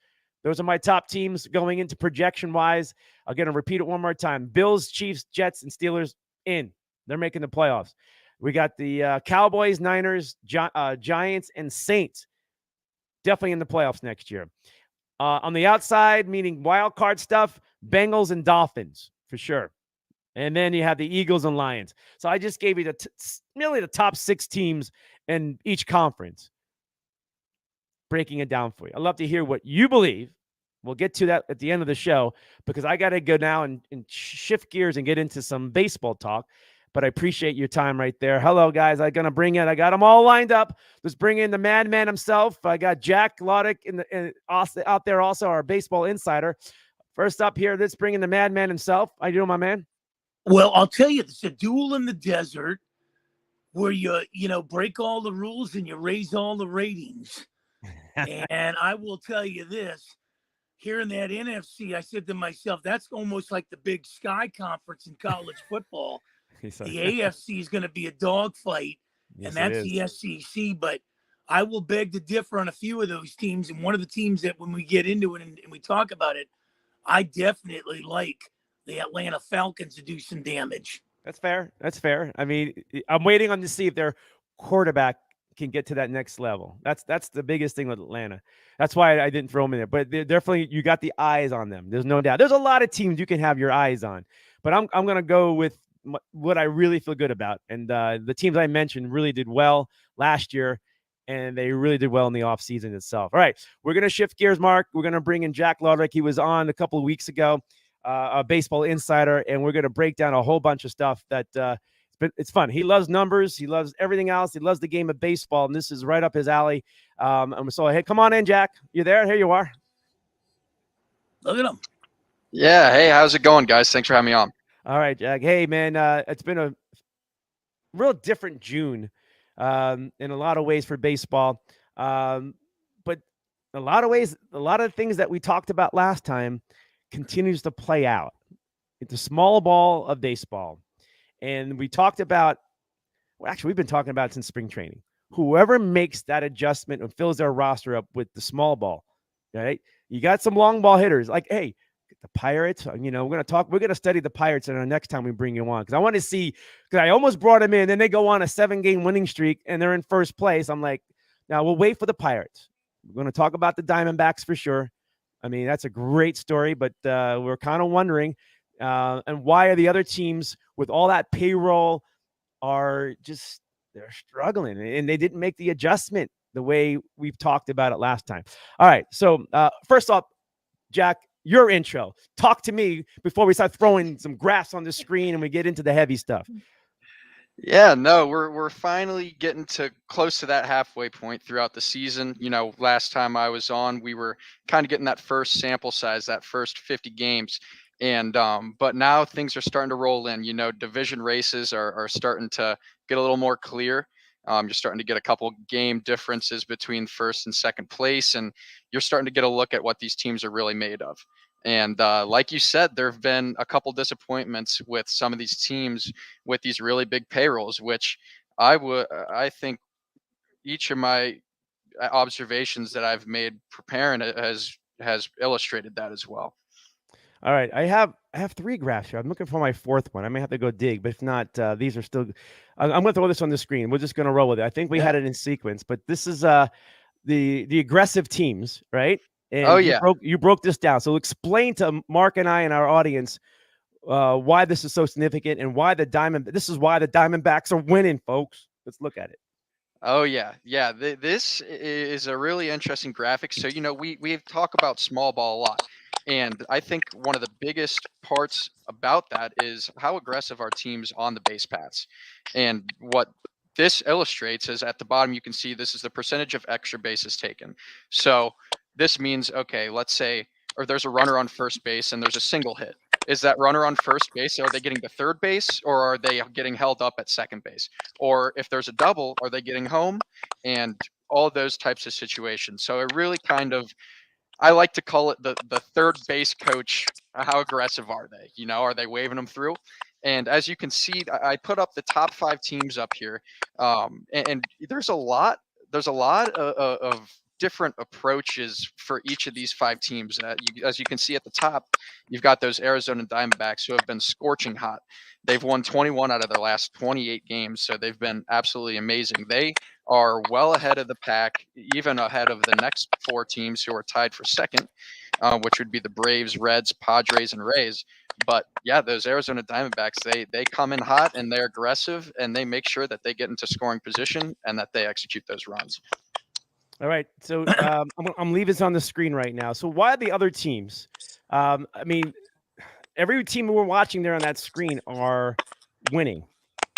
Those are my top teams going into projection-wise. I'm going to repeat it one more time. Bills, Chiefs, Jets, and Steelers in. They're making the playoffs. We got the Cowboys, Niners, Giants, and Saints definitely in the playoffs next year. On the outside, meaning wild card stuff, Bengals and Dolphins for sure. And then you have the Eagles and Lions. So I just gave you nearly the top 6 teams in each conference, breaking it down for you. I'd love to hear what you believe. We'll get to that at the end of the show because I got to go now and shift gears and get into some baseball talk. But I appreciate your time right there. Hello, guys. I'm going to bring in, I got them all lined up. Let's bring in the madman himself. I got Jack Laudick out there also, our baseball insider. First up here, let's bring in the madman himself. How you doing, my man? Well, I'll tell you, it's a duel in the desert where you break all the rules and you raise all the ratings. And I will tell you this, here in that NFC, I said to myself, that's almost like the Big Sky Conference in college football. The AFC is going to be a dogfight, and that's the SEC. But I will beg to differ on a few of those teams. And one of the teams that when we get into it and we talk about it, I definitely like the Atlanta Falcons to do some damage. That's fair. That's fair. I mean, I'm waiting on to see if their quarterback can get to that next level. That's the biggest thing with Atlanta. That's why I didn't throw them in there. But definitely, you got the eyes on them. There's no doubt. There's a lot of teams you can have your eyes on. But I'm going to go with what I really feel good about. And the teams I mentioned really did well last year, and they really did well in the offseason itself. All right, we're going to shift gears, Mark. We're going to bring in Jack Laudick. He was on a couple of weeks ago, a baseball insider, and we're going to break down a whole bunch of stuff that it's fun. He loves numbers. He loves everything else. He loves the game of baseball, and this is right up his alley. And so, hey, come on in, Jack. You there? Here you are. Look at him. Yeah. Hey, how's it going, guys? Thanks for having me on. All right, Jack. Hey, man, it's been a real different June in a lot of ways for baseball. But a lot of ways, a lot of things that we talked about last time continues to play out. It's a small ball of baseball. And we talked about, well, actually, we've been talking about it since spring training. Whoever makes that adjustment and fills their roster up with the small ball, right? You got some long ball hitters like, hey, the Pirates, we're going to study the Pirates in our next time we bring you on. Because I want to see, because I almost brought them in, then they go on a 7-game winning streak and they're in first place. I'm like, now we'll wait for the Pirates. We're going to talk about the Diamondbacks for sure. I mean, that's a great story, but we're kind of wondering, and why are the other teams with all that payroll they're struggling and they didn't make the adjustment the way we've talked about it last time. All right. So first off, Jack, your intro. Talk to me before we start throwing some graphs on the screen and we get into the heavy stuff. Yeah, no, we're finally getting to close to that halfway point throughout the season. Last time I was on, we were kind of getting that first sample size, that first 50 games. And but now things are starting to roll in. Division races are starting to get a little more clear. You're starting to get a couple game differences between first and second place, and you're starting to get a look at what these teams are really made of. And like you said, there have been a couple disappointments with some of these teams with these really big payrolls, which I think each of my observations that I've made preparing it has illustrated that as well. All right, I have 3 graphs here. I'm looking for my 4th one. I may have to go dig, but if not, these are still. I'm going to throw this on the screen. We're just going to roll with it. I think we had it in sequence, but this is the aggressive teams, right? Oh And yeah. you broke this down. So explain to Mark and I and our audience why this is so significant and why this is why the Diamondbacks are winning, folks. Let's look at it. Oh yeah, yeah. This is a really interesting graphic. So we talk about small ball a lot, and I think one of the biggest parts about that is how aggressive our teams on the base paths. And what this illustrates is at the bottom you can see this is the percentage of extra bases taken. So this means, okay, let's say, or there's a runner on first base and there's a single hit. Is that runner on first base? Are they getting to third base, or are they getting held up at second base? Or if there's a double, are they getting home? And all of those types of situations. So it really I like to call it the third base coach. How aggressive are they? Are they waving them through? And as you can see, I put up the top 5 teams up here, and there's a lot. There's a lot of different approaches for each of these 5 teams. As you can see at the top, you've got those Arizona Diamondbacks who have been scorching hot. They've won 21 out of their last 28 games, so they've been absolutely amazing. They are well ahead of the pack, even ahead of the next 4 teams who are tied for second, which would be the Braves, Reds, Padres, and Rays. But yeah, those Arizona Diamondbacks, they come in hot and they're aggressive and they make sure that they get into scoring position and that they execute those runs. All right, so I'm leaving this on the screen right now. So why the other teams? I mean, every team we're watching there on that screen are winning,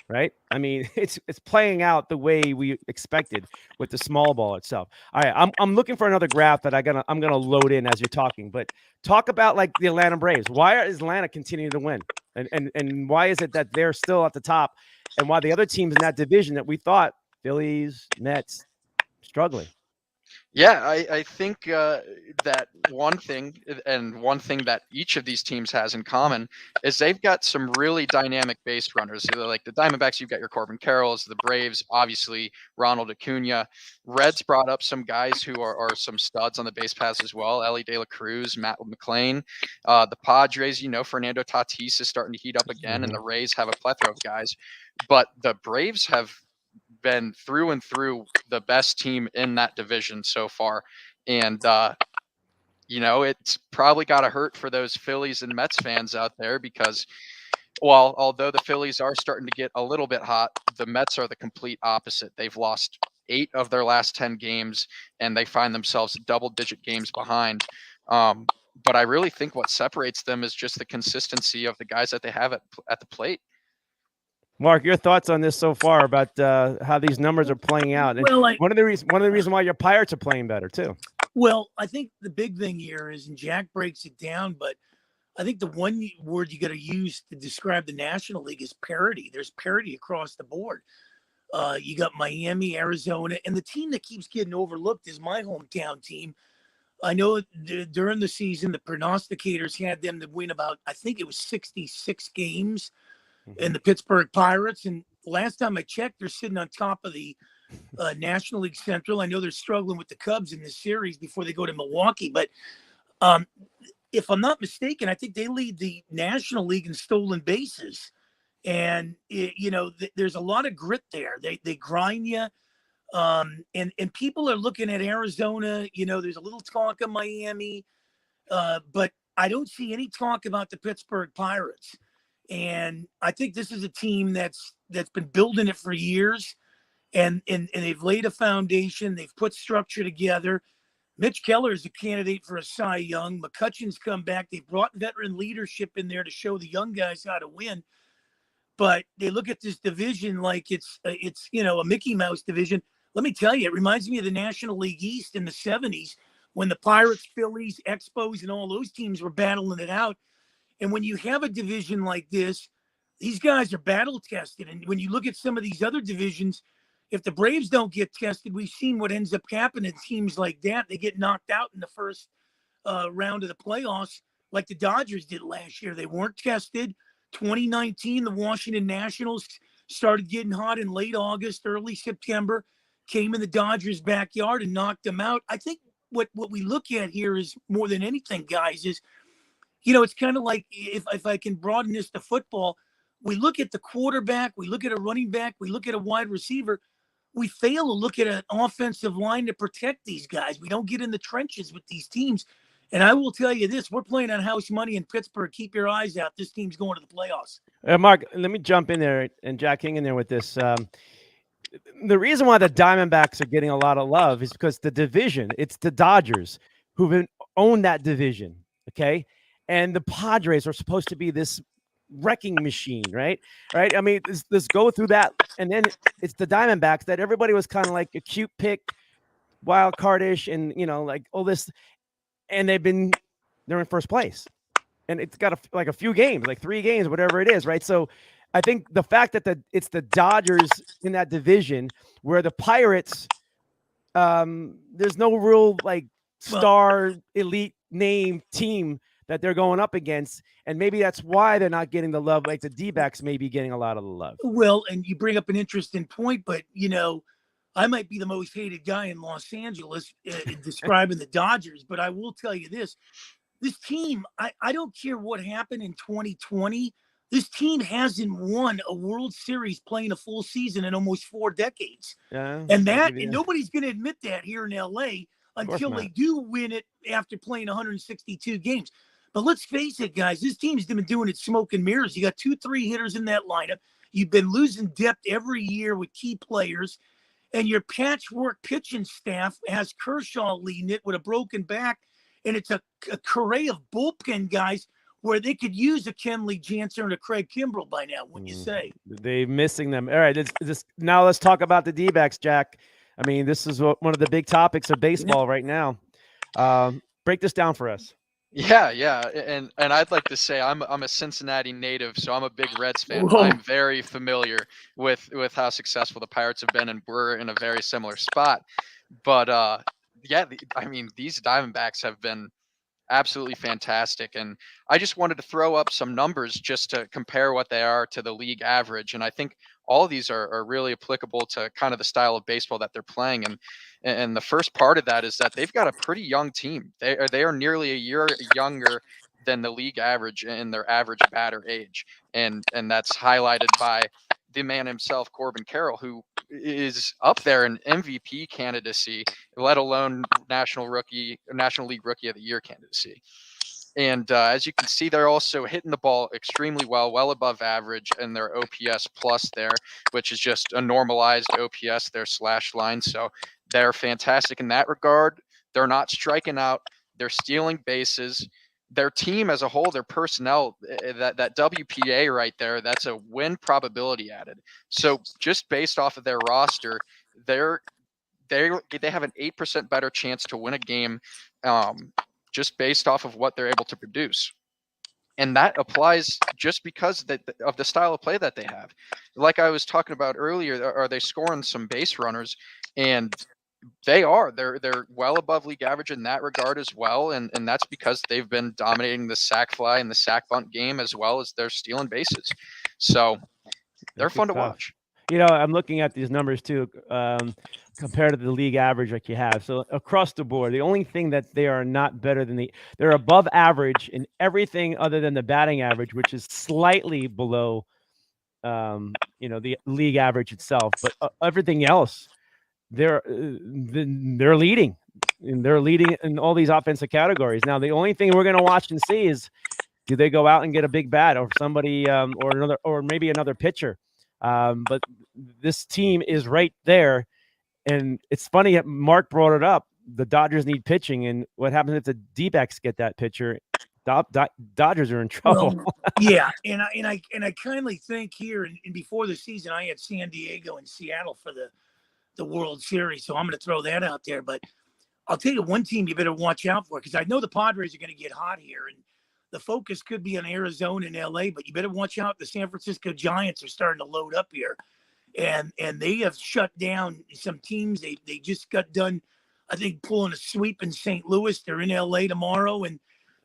right? I mean, it's playing out the way we expected with the small ball itself. All right, I'm looking for another graph that I'm gonna load in as you're talking. But talk about like the Atlanta Braves. Why is Atlanta continuing to win, and why is it that they're still at the top, and why the other teams in that division that we thought Phillies, Mets, struggling? Yeah, I think that one thing, and one thing that each of these teams has in common, is they've got some really dynamic base runners. So like the Diamondbacks, you've got your Corbin Carrolls. The Braves, obviously, Ronald Acuna. Reds brought up some guys who are some studs on the base paths as well. Ellie De La Cruz, Matt McClain. The Padres, Fernando Tatis is starting to heat up again, and the Rays have a plethora of guys. But the Braves have been through and through the best team in that division so far. And, it's probably got to hurt for those Phillies and Mets fans out there because, well, although the Phillies are starting to get a little bit hot, the Mets are the complete opposite. They've lost 8 of their last 10 games, and they find themselves double-digit games behind. But I really think what separates them is just the consistency of the guys that they have at the plate. Mark, your thoughts on this so far about how these numbers are playing out, and one of the reasons why your Pirates are playing better too. Well, I think the big thing here is, and Jack breaks it down, but I think the one word you got to use to describe the National League is parity. There's parity across the board. You got Miami, Arizona, and the team that keeps getting overlooked is my hometown team. I know during the season, the prognosticators had them to win about, I think it was 66 games in the Pittsburgh Pirates. And last time I checked, they're sitting on top of the National League Central. I know they're struggling with the Cubs in this series before they go to Milwaukee. But if I'm not mistaken, I think they lead the National League in stolen bases. And, there's a lot of grit there. They grind you. And people are looking at Arizona. There's a little talk of Miami. But I don't see any talk about the Pittsburgh Pirates. And I think this is a team that's been building it for years, and they've laid a foundation. They've put structure together. Mitch Keller is a candidate for a Cy Young. McCutcheon's come back. They've brought veteran leadership in there to show the young guys how to win. but they look at this division like it's a Mickey Mouse division. Let me tell you, it reminds me of the National League East in the 70s when the Pirates, Phillies, Expos, and all those teams were battling it out. And when you have a division like this, these guys are battle tested. And when you look at some of these other divisions, if the Braves don't get tested, we've seen what ends up happening. Teams like that, they get knocked out in the first round of the playoffs, like the Dodgers did last year. They weren't tested. 2019, the Washington Nationals started getting hot in late August, early September, came in the Dodgers' backyard and knocked them out. I think what we look at here is more than anything, guys, is, it's kind of like if I can broaden this to football, we look at the quarterback, we look at a running back, we look at a wide receiver. We fail to look at an offensive line to protect these guys. We don't get in the trenches with these teams. And I will tell you this, we're playing on house money in Pittsburgh. Keep your eyes out. This team's going to the playoffs. Mark, let me jump in there, and Jack, hang in there with this. The reason why the Diamondbacks are getting a lot of love is because the division, it's the Dodgers who've owned that division, okay? And the Padres are supposed to be this wrecking machine, right? I mean, let's go through that. And then it's the Diamondbacks that everybody was kind of like a cute pick, wild cardish, and, like all this. And they're in first place. And it's got a few games, like 3 games, whatever it is, right? So I think the fact that it's the Dodgers in that division where the Pirates, there's no real like star elite name team that they're going up against. And maybe that's why they're not getting the love, like the D-backs may be getting a lot of the love. Well, and you bring up an interesting point, but, I might be the most hated guy in Los Angeles describing the Dodgers, but I will tell you this team, I don't care what happened in 2020. This team hasn't won a World Series playing a full season in almost 4 decades. Yeah, and nobody's going to admit that here in LA until they do win it after playing 162 games. But let's face it, guys, this team's been doing it smoke and mirrors. You got 2-3 hitters in that lineup. You've been losing depth every year with key players. And your patchwork pitching staff has Kershaw leading it with a broken back. And it's a array of bullpen guys where they could use a Kenley Jansen or a Craig Kimbrell by now, wouldn't you say? They're missing them. All right, now let's talk about the D-backs, Jack. I mean, this is one of the big topics of baseball right now. Break this down for us. Yeah, and I'd like to say I'm a Cincinnati native, so I'm a big Reds fan. Whoa. I'm very familiar with how successful the Pirates have been, and we're in a very similar spot. But I mean, these Diamondbacks have been absolutely fantastic, and I just wanted to throw up some numbers just to compare what they are to the league average, and I think all of these are really applicable to kind of the style of baseball that they're playing. And the first part of that is that they've got a pretty young team. They are nearly a year younger than the league average in their average batter age, and that's highlighted by the man himself, Corbin Carroll, who is up there in MVP candidacy, let alone National League Rookie of the Year candidacy. And as you can see, they're also hitting the ball extremely well above average in their OPS plus there, which is just a normalized OPS, their slash line. So they're fantastic in that regard. They're not striking out. They're stealing bases. Their team as a whole, their personnel, that WPA right there, that's a win probability added. So just based off of their roster, they have an 8% better chance to win a game just based off of what they're able to produce. And that applies just because of the style of play that they have. Like I was talking about earlier, are they scoring some base runners? And they are. They're well above league average in that regard as well. And that's because they've been dominating the sack fly and the sack bunt game as well as they're stealing bases. So they're fun to watch. I'm looking at these numbers too, compared to the league average like you have. So across the board, the only thing that they are not better than they're above average in everything other than the batting average, which is slightly below, the league average itself. But everything else, they're leading, and they're leading in all these offensive categories. Now, the only thing we're going to watch and see is, do they go out and get a big bat or somebody, or maybe another pitcher? But this team is right there. And it's funny, Mark brought it up. The Dodgers need pitching. And what happens if the D-backs get that pitcher? Dodgers are in trouble. Well, yeah, and I kindly think here, and before the season, I had San Diego and Seattle for the World Series, so I'm going to throw that out there. But I'll tell you one team you better watch out for, because I know the Padres are going to get hot here, and the focus could be on Arizona and LA, but you better watch out. The San Francisco Giants are starting to load up here, and they have shut down some teams. They just got done, I think, pulling a sweep in St. Louis. They're in LA tomorrow, and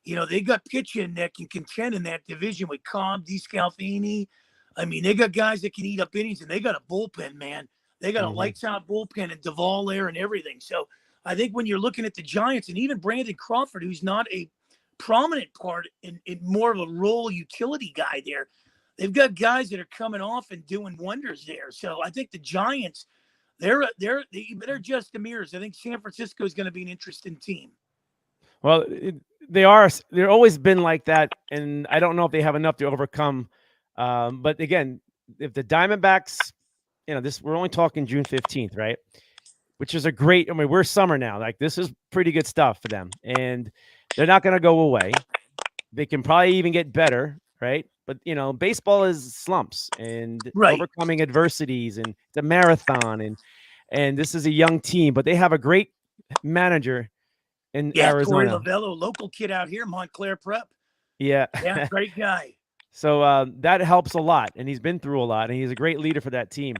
they got pitching that can contend in that division with Cobb, DeScalfini. I mean, they got guys that can eat up innings, and they got a bullpen, man. They got a lights out bullpen and Duvall there and everything. So I think when you're looking at the Giants, and even Brandon Crawford, who's not a prominent part in more of a role utility guy there, they've got guys that are coming off and doing wonders there. So I think the Giants, they better adjust the mirrors. I think San Francisco is going to be an interesting team. Well, they're always been like that, and I don't know if they have enough to overcome. But again, if the Diamondbacks, we're only talking June 15th, right? Which is we're summer now. Like, this is pretty good stuff for them, and they're not going to go away. They can probably even get better, right? But baseball is slumps and overcoming adversities, and it's a marathon, and this is a young team, but they have a great manager in Arizona. Corey Lavello, local kid out here, Montclair Prep. Yeah, great guy. So that helps a lot, and he's been through a lot, and he's a great leader for that team.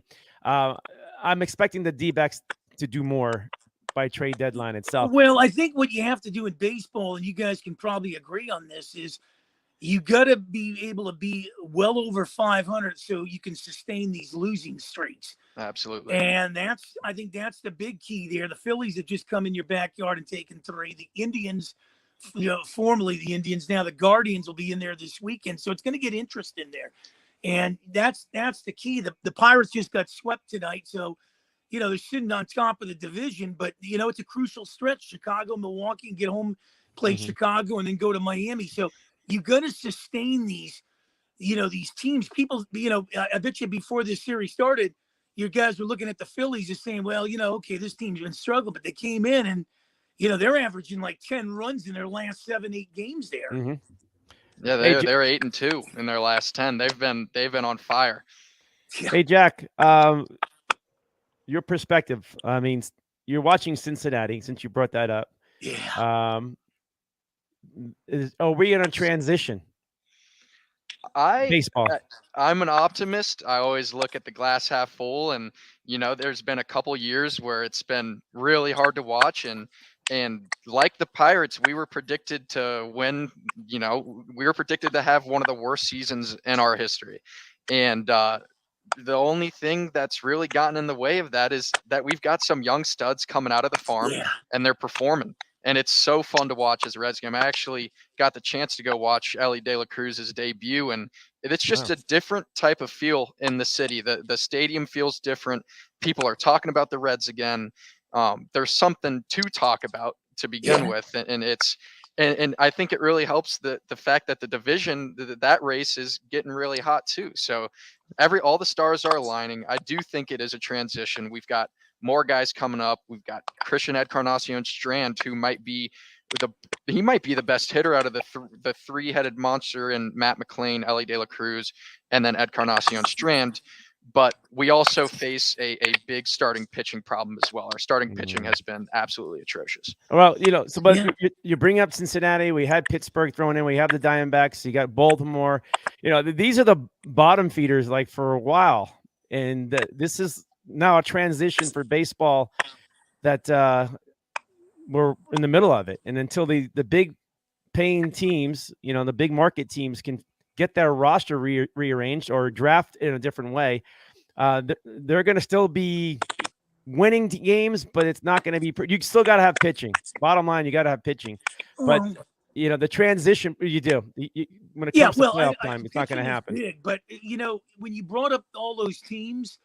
I'm expecting the D-backs to do more by trade deadline itself. Well, I think what you have to do in baseball, and you guys can probably agree on this, is you got to be able to be well over 500 so you can sustain these losing streaks. Absolutely. And I think that's the big key there. The Phillies have just come in your backyard and taken 3. The Indians, formerly the Indians, now the Guardians will be in there this weekend. So it's going to get interesting there. And that's the key. The Pirates just got swept tonight. So, they're sitting on top of the division, but, it's a crucial stretch. Chicago, Milwaukee, and get home, play Chicago, and then go to Miami. So you got to sustain these, these teams. People, I bet you before this series started, your guys were looking at the Phillies and saying, well, okay, this team's been struggling, but they came in and, they're averaging like 10 runs in their last 7-8 games there. Mm-hmm. Yeah, they're 8-2 in their last 10. They've been on fire. Yeah. Hey, Jack, your perspective. I mean, you're watching Cincinnati, since you brought that up. Yeah. Are we in a transition? Baseball. I'm an optimist. I always look at the glass half full, and there's been a couple years where it's been really hard to watch, and like the Pirates, we were predicted to win. We were predicted to have one of the worst seasons in our history, and the only thing that's really gotten in the way of that is that we've got some young studs coming out of the farm, and they're performing. And it's so fun to watch as a Reds game. I actually got the chance to go watch Ellie De La Cruz's debut, and it's just a different type of feel in the city. The stadium feels different. People are talking about the Reds again. There's something to talk about to begin with, and I think it really helps the fact that the division, that race is getting really hot too. So all the stars are aligning. I do think it is a transition. We've got more guys coming up. We've got Christian Encarnacion Strand, who might be the best hitter out of the three-headed monster in Matt McLean, Ellie De La Cruz, and then Encarnacion Strand. But we also face a big starting pitching problem as well. Our starting pitching has been absolutely atrocious. Well, you bring up Cincinnati. We had Pittsburgh thrown in. We have the Diamondbacks. You got Baltimore. These are the bottom feeders like for a while. And this is now a transition for baseball that we're in the middle of it. And until the big paying teams, the big market teams can get their roster rearranged or draft in a different way, they're going to still be winning games, but it's not going to be. You still got to have pitching. Bottom line, you got to have pitching. But the transition you do when it comes to playoff time, it's not going to happen. Big, but when you brought up all those teams,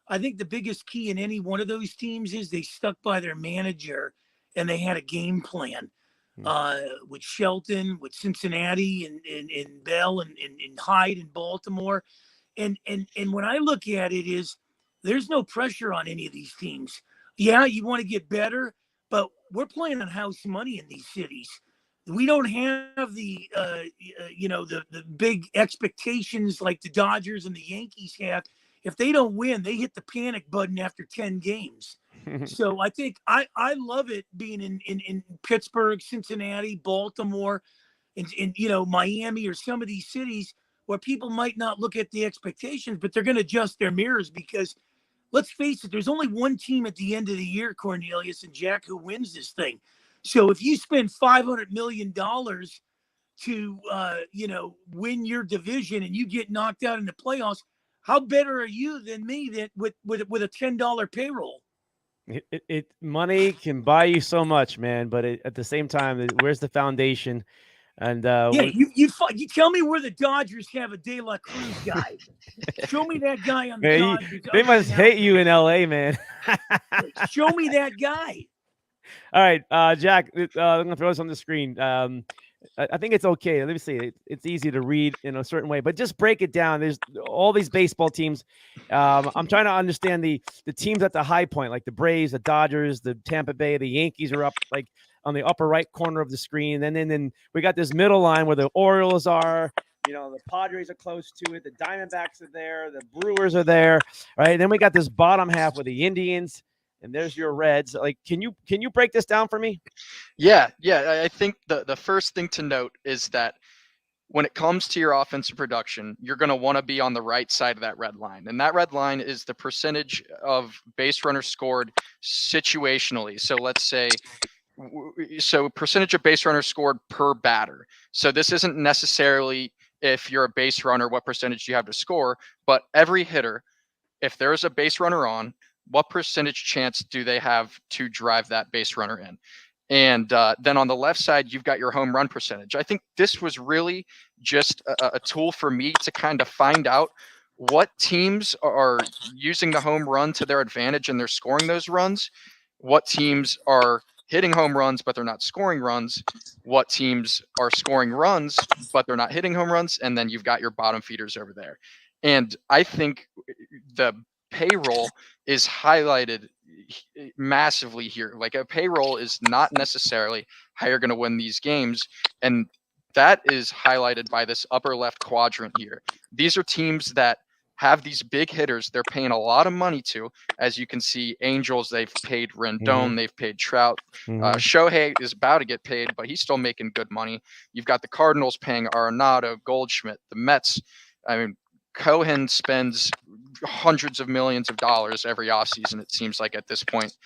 I think the biggest key in any one of those teams is they stuck by their manager and they had a game plan. With Shelton, with Cincinnati, and Bell, and Hyde in Baltimore, and when I look at it, is there's no pressure on any of these teams. Yeah, you want to get better, but we're playing on house money in these cities. We don't have the the big expectations like the Dodgers and the Yankees have. If they don't win, they hit the panic button after 10 games. So I think I love it being in Pittsburgh, Cincinnati, Baltimore, and Miami, or some of these cities where people might not look at the expectations, but they're going to adjust their mirrors, because let's face it, there's only one team at the end of the year, Cornelius and Jack, who wins this thing. So if you spend $500 million to win your division and you get knocked out in the playoffs, how better are you than me that with a $10 payroll? Money can buy you so much, man, but at the same time, where's the foundation? And you tell me where the Dodgers have a De La Cruz guy. Show me that guy on the Dodgers. They must hate you in LA, man. Show me that guy. All right, Jack, I'm gonna throw this on the screen. I think it's okay. Let me see. It's easy to read in a certain way, but just break it down. There's all these baseball teams. I'm trying to understand the teams at the high point, like the Braves, the Dodgers, the Tampa Bay, the Yankees are up like on the upper right corner of the screen. And then we got this middle line where the Orioles are. The Padres are close to it. The Diamondbacks are there. The Brewers are there. Right. And then we got this bottom half with the Indians. And there's your Reds. Like, can you break this down for me? Yeah. I think the first thing to note is that when it comes to your offensive production, you're going to want to be on the right side of that red line. And that red line is the percentage of base runners scored situationally. So let's say, percentage of base runners scored per batter. So this isn't necessarily if you're a base runner, what percentage you have to score, but every hitter, if there's a base runner on, what percentage chance do they have to drive that base runner in? And then on the left side, you've got your home run percentage. I think this was really just a tool for me to kind of find out what teams are using the home run to their advantage and they're scoring those runs, what teams are hitting home runs, but they're not scoring runs, what teams are scoring runs, but they're not hitting home runs, and then you've got your bottom feeders over there. And I think the payroll is highlighted massively here. Like, a payroll is not necessarily how you're going to win these games. And that is highlighted by this upper left quadrant here. These are teams that have these big hitters they're paying a lot of money to. As you can see, Angels, they've paid Rendon, they've paid Trout. Shohei is about to get paid, but he's still making good money. You've got the Cardinals paying Arenado, Goldschmidt, the Mets. I mean, Cohen spends hundreds of millions of dollars every offseason, it seems like, at this point.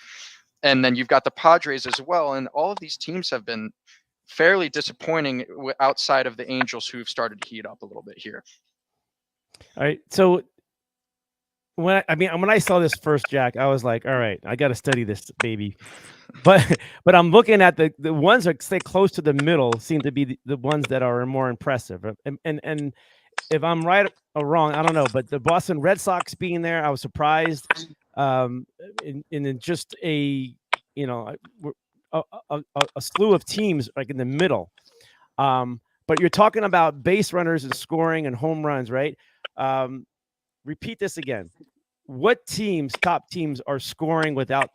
And then you've got the Padres as well. And all of these teams have been fairly disappointing outside of the Angels, who've started to heat up a little bit here. All right. So when I saw this first, Jack, I was like, all right, I got to study this baby. But I'm looking at the ones that stay close to the middle seem to be the ones that are more impressive. And if I'm right or wrong, I don't know. But the Boston Red Sox being there, I was surprised. And then just a slew of teams like in the middle. But you're talking about base runners and scoring and home runs, right? Repeat this again. What top teams are scoring at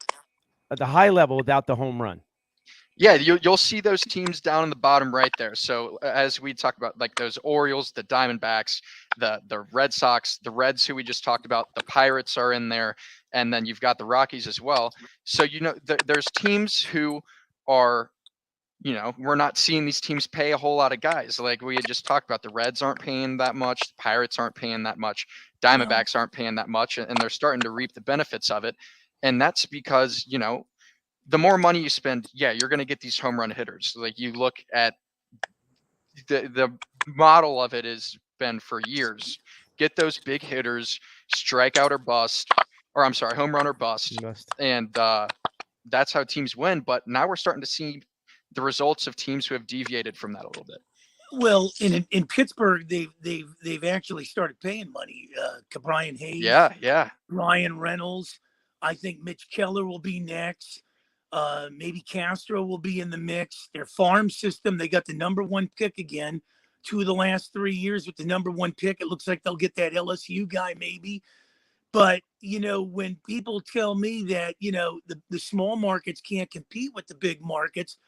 the high level without the home run? Yeah, you'll see those teams down in the bottom right there. So as we talked about, like those Orioles, the Diamondbacks, the Red Sox, the Reds, who we just talked about, the Pirates are in there, and then you've got the Rockies as well. So there's teams who are, we're not seeing these teams pay a whole lot of guys. Like we had just talked about, the Reds aren't paying that much, the Pirates aren't paying that much, Diamondbacks aren't paying that much, and they're starting to reap the benefits of it. And that's because, the more money you spend, you're going to get these home run hitters. Like, you look at the model of it has been for years, get those big hitters, strike out or bust, or I'm sorry, home run or bust. And that's how teams win. But now we're starting to see the results of teams who have deviated from that a little bit. Well, in Pittsburgh, they've actually started paying money. Brian Hayes, Ryan Reynolds. I think Mitch Keller will be next. Maybe Castro will be in the mix. Their farm system, they got the number one pick again. 2 of the last 3 years with the number one pick. It looks like they'll get that LSU guy maybe. But, when people tell me that, the small markets can't compete with the big markets,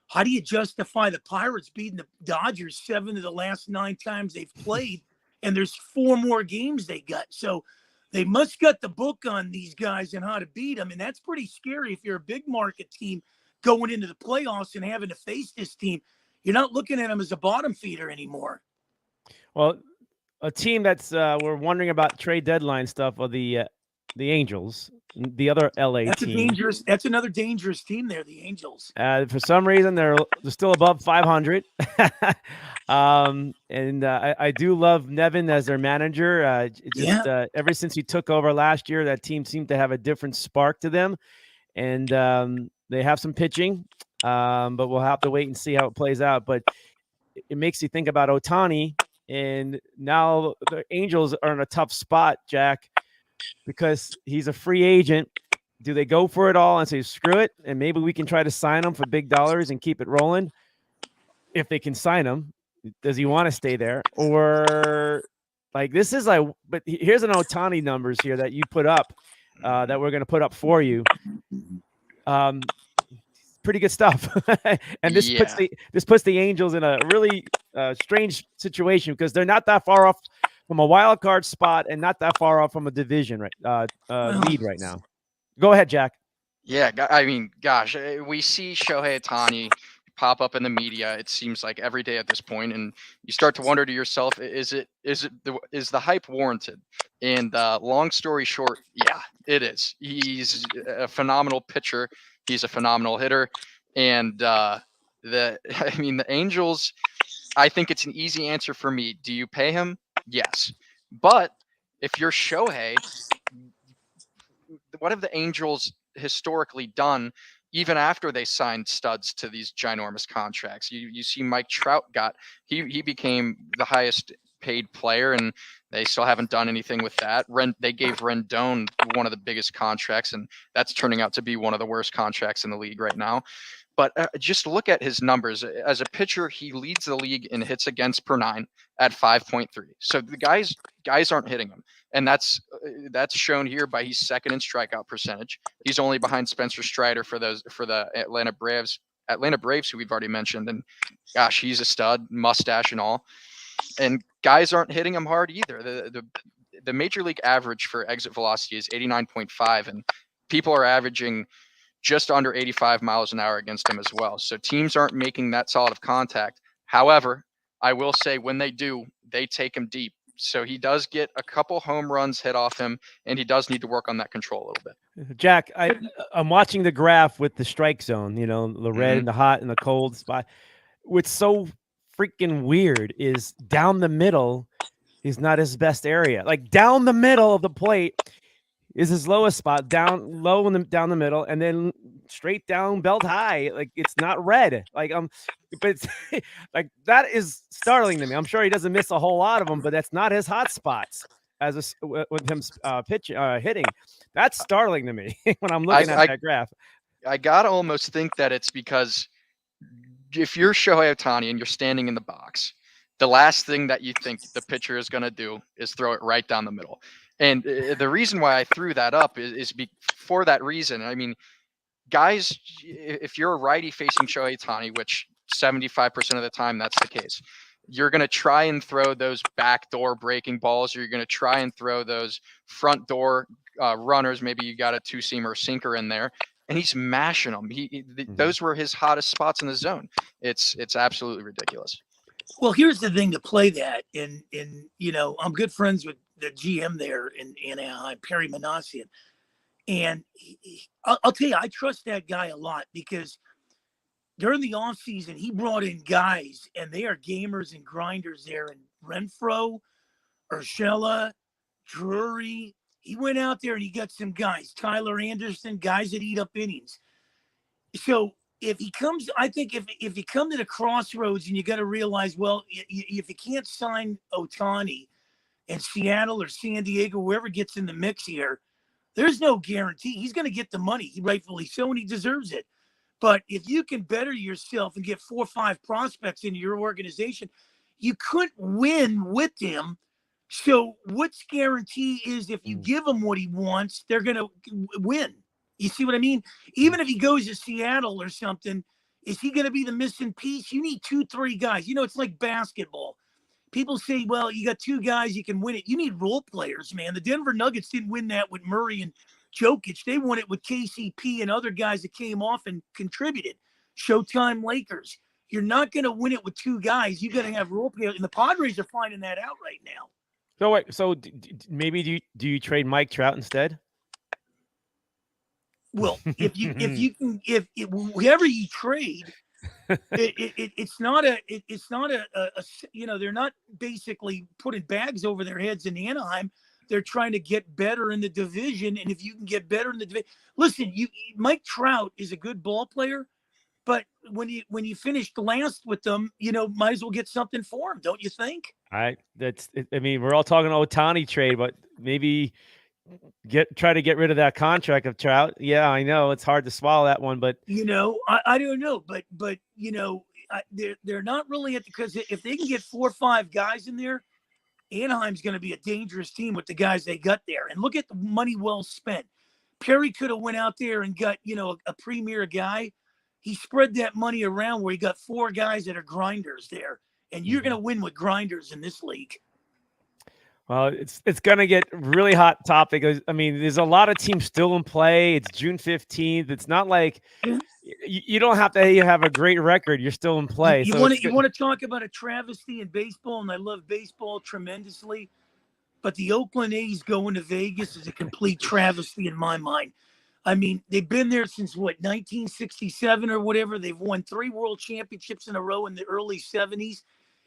How do you justify the Pirates beating the Dodgers 7 of the last 9 times they've played, and there's 4 more games they got? So they must got the book on these guys and how to beat them, and that's pretty scary if you're a big market team going into the playoffs and having to face this team. You're not looking at them as a bottom feeder anymore. Well, a team that's we're wondering about trade deadline stuff are the Angels, the other LA team. That's another dangerous team there, the Angels. For some reason, they're still above 500. And I do love Nevin as their manager. Ever since he took over last year, that team seemed to have a different spark to them. And they have some pitching, but we'll have to wait and see how it plays out. But it makes you think about Ohtani. And now the Angels are in a tough spot, Jack, because he's a free agent. Do they go for it all and say, screw it, and maybe we can try to sign him for big dollars and keep it rolling? If they can sign him, does he want to stay there? Or like this is like, but here's an Ohtani numbers here that you put up, that we're going to put up for you. Pretty good stuff. And this puts the Angels in a really strange situation because they're not that far off from a wild card spot and not that far off from a division lead right now. Go ahead, Jack. Yeah, I mean, gosh, we see Shohei Ohtani pop up in the media. It seems like every day at this point, and you start to wonder to yourself, is the hype warranted? And long story short, yeah, it is. He's a phenomenal pitcher. He's a phenomenal hitter, and the Angels. I think it's an easy answer for me. Do you pay him? Yes, but if you're Shohei, what have the Angels historically done? Even after they signed studs to these ginormous contracts, you see Mike Trout he became the highest paid player, and they still haven't done anything with that. They gave Rendon one of the biggest contracts, and that's turning out to be one of the worst contracts in the league right now. But just look at his numbers. As a pitcher, he leads the league in hits against per 9 at 5.3. So the guys aren't hitting him. And that's shown here by he's second in strikeout percentage. He's only behind Spencer Strider for the Atlanta Braves, who we've already mentioned. And gosh, he's a stud, mustache and all. And guys aren't hitting him hard either. The major league average for exit velocity is 89.5, and people are averaging just under 85 miles an hour against him as well. So teams aren't making that solid of contact. However, I will say when they do, they take him deep. So he does get a couple home runs hit off him, and he does need to work on that control a little bit. Jack, I'm watching the graph with the strike zone, the red and the hot and the cold spot. What's so freaking weird is down the middle is not his best area. Like down the middle of the plate is his lowest spot, down low down the middle, and then straight down belt high. Like it's not red. Like but it's like that is startling to me. I'm sure he doesn't miss a whole lot of them, but that's not his hot spots with him hitting. That's startling to me when I'm looking at that graph. I gotta almost think that it's because if you're Shohei Ohtani and you're standing in the box, the last thing that you think the pitcher is going to do is throw it right down the middle. And the reason why I threw that up is for that reason. I mean, guys, if you're a righty facing Shohei Ohtani, which 75% of the time that's the case, you're going to try and throw those backdoor breaking balls, or you're going to try and throw those front door runners. Maybe you got a two-seamer or sinker in there, and he's mashing them. Those were his hottest spots in the zone. It's absolutely ridiculous. Well, here's the thing to play that, and I'm good friends with the GM there in Anaheim, Perry Manassian, and I'll tell you, I trust that guy a lot because during the offseason, he brought in guys, and they are gamers and grinders there, and Renfroe, Urshela, Drury. He went out there and he got some guys, Tyler Anderson, guys that eat up innings. So if he comes, I think if you come to the crossroads and you got to realize, well, if you can't sign Ohtani in Seattle or San Diego, whoever gets in the mix here, there's no guarantee. He's going to get the money, rightfully so, and he deserves it. But if you can better yourself and get 4 or 5 prospects into your organization, you couldn't win with him. So what's guarantee is if you give him what he wants, they're going to win. You see what I mean? Even if he goes to Seattle or something, Is he going to be the missing piece? You need 2, 3 guys. You know, it's like basketball. People say, well, you got 2 guys, you can win it. You need role players, man. The Denver Nuggets didn't win that with Murray and Jokic. They won it with KCP and other guys that came off and contributed. Showtime Lakers. You're not going to win it with 2 guys. You got to have role players. And the Padres are finding that out right now. So wait, so maybe do you trade Mike Trout instead? Well, if whoever you trade, it's not a you know, they're not basically putting bags over their heads in Anaheim. They're trying to get better in the division, and if you can get better in the division, listen, Mike Trout is a good ball player, but when you finish last with them, you know, might as well get something for him, don't you think? I mean, we're all talking Ohtani trade, but maybe try to get rid of that contract of Trout. Yeah, I know it's hard to swallow that one, but you know, I don't know, but you know, they're not really because if they can get 4 or 5 guys in there, Anaheim's going to be a dangerous team with the guys they got there. And look at the money well spent. Perry could have went out there and got, you know, a premier guy. He spread that money around where he got 4 guys that are grinders there, and you're going to win with grinders in this league. Well, it's going to get really hot topic. I mean, there's a lot of teams still in play. It's June 15th. It's not like you don't have to have a great record. You're still in play. You want to talk about a travesty in baseball, and I love baseball tremendously, but the Oakland A's going to Vegas is a complete travesty in my mind. I mean, they've been there since, 1967 or whatever. They've won 3 world championships in a row in the early 70s.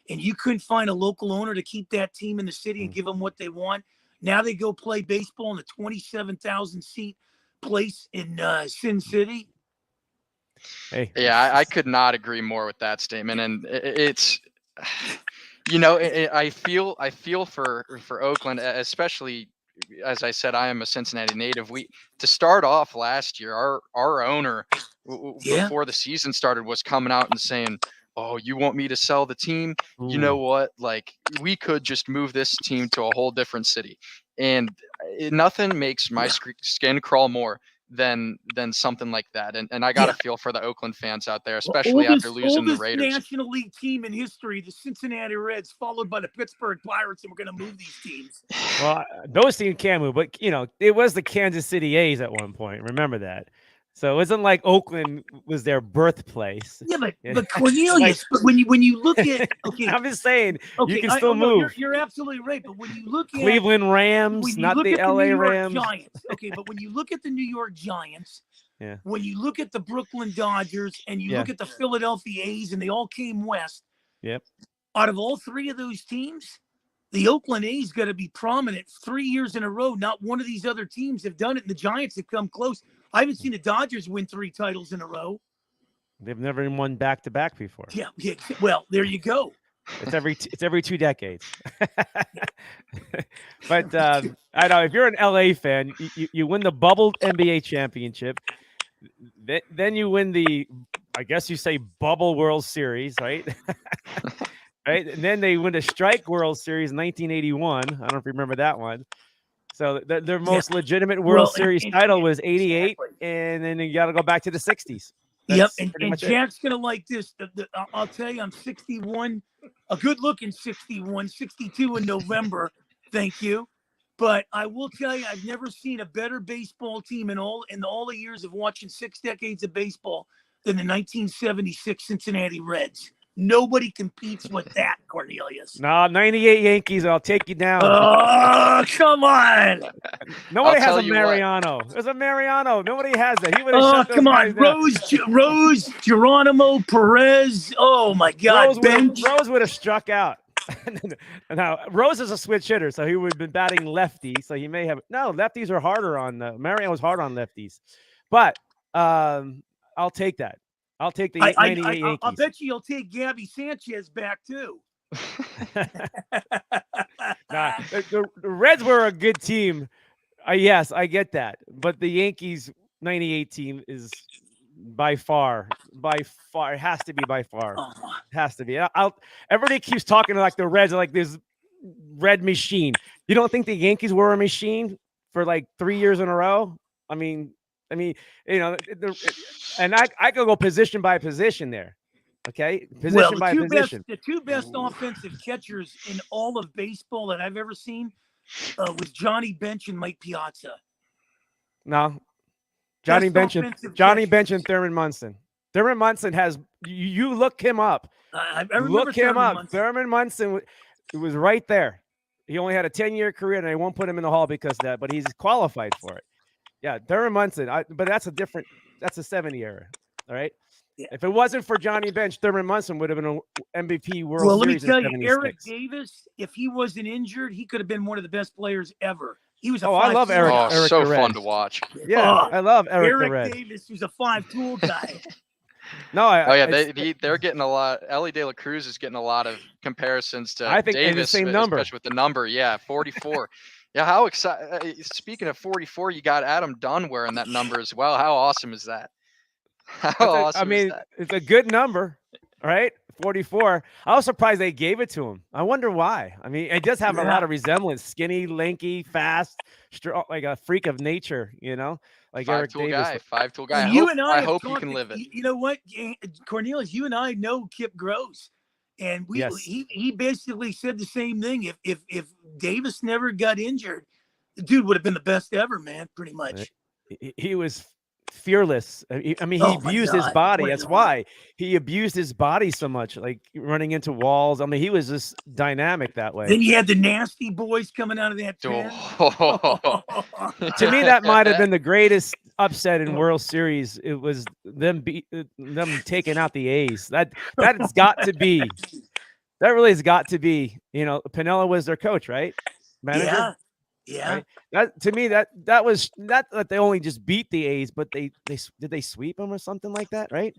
And you couldn't find a local owner to keep that team in the city and give them what they want. Now they go play baseball in the 27,000 seat place in Sin City. Hey. Yeah, I could not agree more with that statement. And it's, you know, I feel for Oakland, especially as I said, I am a Cincinnati native. To start off last year, our owner before the season started was coming out and saying, oh, you want me to sell the team? Ooh. You know what? Like, we could just move this team to a whole different city. And nothing makes my skin crawl more than something like that. And I got to feel for the Oakland fans out there, especially after losing the Raiders. National League team in history, the Cincinnati Reds, followed by the Pittsburgh Pirates, and we're going to move these teams. Well, those teams can move, but, you know, it was the Kansas City A's at one point. Remember that. So it wasn't like Oakland was their birthplace. Yeah, but Cornelius, but when you look at I'm just saying you can still move. You're absolutely right. But when you look at Cleveland Rams, not the LA Rams. Giants. Okay, but when you look at the New York Giants, when you look at the Brooklyn Dodgers, and you look at the Philadelphia A's, and they all came west. Yep. Out of all 3 of those teams, the Oakland A's got to be prominent 3 years in a row. Not one of these other teams have done it, and the Giants have come close. I haven't seen the Dodgers win 3 titles in a row. They've never even won back-to-back before. Yeah. Well, there you go. It's every 2 decades. But I know if you're an LA fan, you win the bubble NBA championship. Then you win the, I guess you say, bubble World Series, right? Right, and then they win the Strike World Series in 1981. I don't know if you remember that one. So their most legitimate World Series title was 88, and then you got to go back to the 60s. That's and Jack's going to like this. I'll tell you, I'm 61, a good-looking 61, 62 in November. Thank you. But I will tell you, I've never seen a better baseball team in all the years of watching 6 decades of baseball than the 1976 Cincinnati Reds. Nobody competes with that, Cornelius. No, 98 Yankees. I'll take you down. Oh, come on. Nobody has a Mariano. There's a Mariano. Nobody has that. He would have shut come on. Rose, Geronimo, Perez. Oh, my God. Rose would have struck out. Now, Rose is a switch hitter, so he would have been batting lefty. So he may have. No, lefties are harder on. Mariano was hard on lefties. But I'll take that. I'll take the 98 Yankees. I'll bet you'll take Gabby Sanchez back, too. The Reds were a good team. Yes, I get that. But the Yankees 98 team is by far, it has to be by far. It has to be. Everybody keeps talking like the Reds are like this red machine. You don't think the Yankees were a machine for like 3 years in a row? I mean, I mean, and I could go position by position there. Okay, position by position. The two best offensive catchers in all of baseball that I've ever seen was Johnny Bench and Mike Piazza. No, Johnny Bench and Thurman Munson. Thurman Munson has you look him up. I remember look him up. Thurman Munson was right there. He only had a 10-year career, and they won't put him in the Hall because of that, but he's qualified for it. Yeah, Thurman Munson. But that's a 70 era. All right. Yeah. If it wasn't for Johnny Bench, Thurman Munson would have been an MVP World Series. Well, let me tell you, Eric Davis, if he wasn't injured, he could have been one of the best players ever. He was I love Eric. Eric so fun to watch. Yeah, I love Eric Davis, who's a 5-tool guy. No, they're getting a lot. Ellie De La Cruz is getting a lot of comparisons to I think Davis, the same number, especially with the number. Yeah, 44. Yeah, how excited! Speaking of 44, you got Adam Dunn wearing that number as well. How awesome is that? It's a good number, right? 44. I was surprised they gave it to him. I wonder why. I mean, it does have a lot of resemblance. Skinny, lanky, fast, like a freak of nature, like Eric Davis. 5-tool guy. I hope you can live it. You know what, Cornelius? You and I know Kip Gross, and he basically said the same thing. If Davis never got injured, the dude would have been the best ever, man. Pretty much. He was fearless. He abused his body. That's why he abused his body so much, like running into walls. I mean, he was just dynamic that way. Then you had the nasty boys coming out of that pen. To me, that might have been the greatest upset in World Series. It was them taking out the A's. That's got to be. That really has got to be. Piniella was their coach, right? Manager? Yeah. Right? That to me that was not that they only just beat the A's, but they did they sweep them or something like that, right?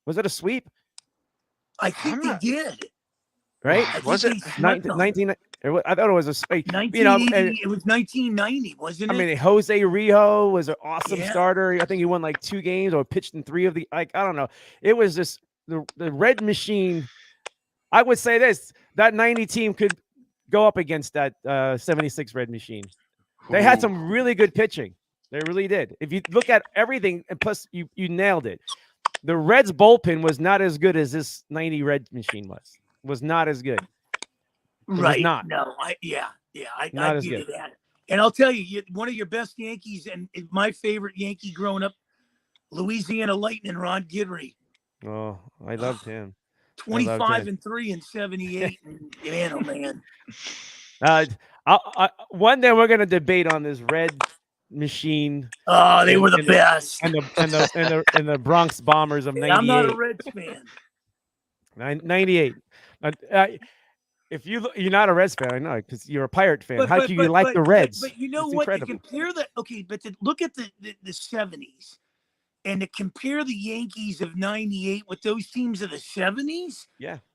Was it a sweep? I think they did. Right? Was it 19? I thought it was a sweep. It was 1990, wasn't it? I mean, Jose Rio was an awesome starter. I think he won like 2 games or pitched in 3 of the. I don't know. It was just the Red Machine. I would say that 90 team could go up against that 76 Red Machine. They had some really good pitching. They really did. If you look at everything, and plus you nailed it. The Reds bullpen was not as good as this 90 Red Machine was. Was not as good. Right. Not. No. I give you that. And I'll tell you, one of your best Yankees and my favorite Yankee growing up, Louisiana Lightning, Ron Guidry. Oh, I loved him. 25-3 in 78. Man, oh man. One day we're gonna debate on this Red Machine. Oh, they were the best. And the Bronx Bombers of 98. I'm not a Reds fan. 98. If you're not a Reds fan, I know, because you're a Pirate fan. How can you like the Reds? But you know what? To compare but to look at the 70s. And to compare the Yankees of 98 with those teams of the 70s,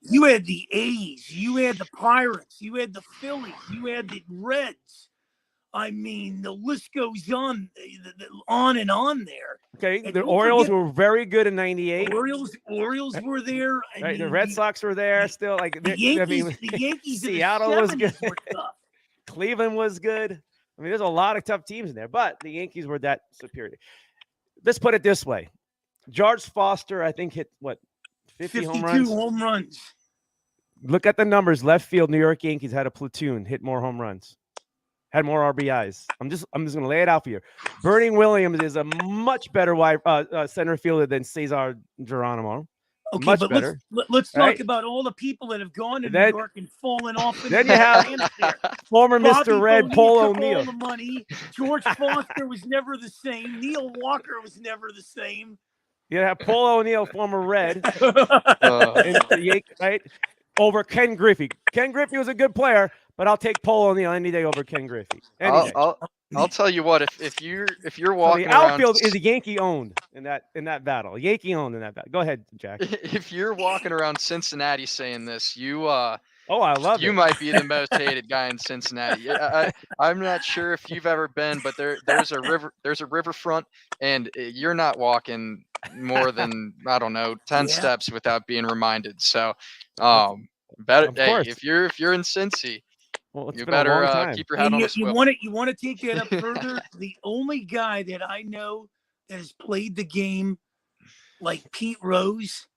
you had the A's, you had the Pirates, you had the Phillies, you had the Reds. I mean, the list goes on and on there. Okay, and the Orioles were very good in 98. Orioles were there. Right, the Red Sox were there still. Like the Yankees Seattle was good. Cleveland was good. I mean, there's a lot of tough teams in there, but the Yankees were that superior. Let's put it this way. George Foster, I think, hit, 52 home runs? Look at the numbers. Left field, New York Yankees had a platoon, hit more home runs, had more RBIs. I'm just going to lay it out for you. Bernie Williams is a much better center fielder than Cesar Geronimo. Okay, much but better. Let's talk about all the people that have gone to New York and fallen off. Then you have former Mr. Red, Paul O'Neill. All the money. George Foster was never the same. Neil Walker was never the same. You have Paul O'Neill, former Red, right? Over Ken Griffey. Ken Griffey was a good player, but I'll take Paul O'Neill any day over Ken Griffey. I'll tell you what, if you're walking the outfield is Yankee owned in that battle. Yankee owned in that battle. Go ahead, Jack. If you're walking around Cincinnati saying this, I love you it. might be the most hated guy in Cincinnati. I'm not sure if you've ever been, but there's a riverfront, and you're not walking more than 10 steps without being reminded. So, if you're in Cincy. Well, you better keep your head on the swivel. You want to take that up further? The only guy that I know that has played the game like Pete Rose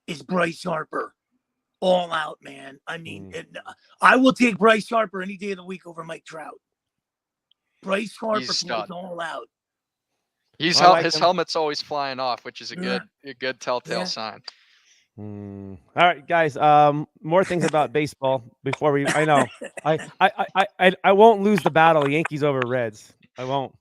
is Bryce Harper. All out, man. I mean, I will take Bryce Harper any day of the week over Mike Trout. Bryce Harper plays all out. His helmet's always flying off, which is a good telltale sign. All right, guys. More things about baseball before we. I know. I won't lose the battle. Yankees over Reds. I won't.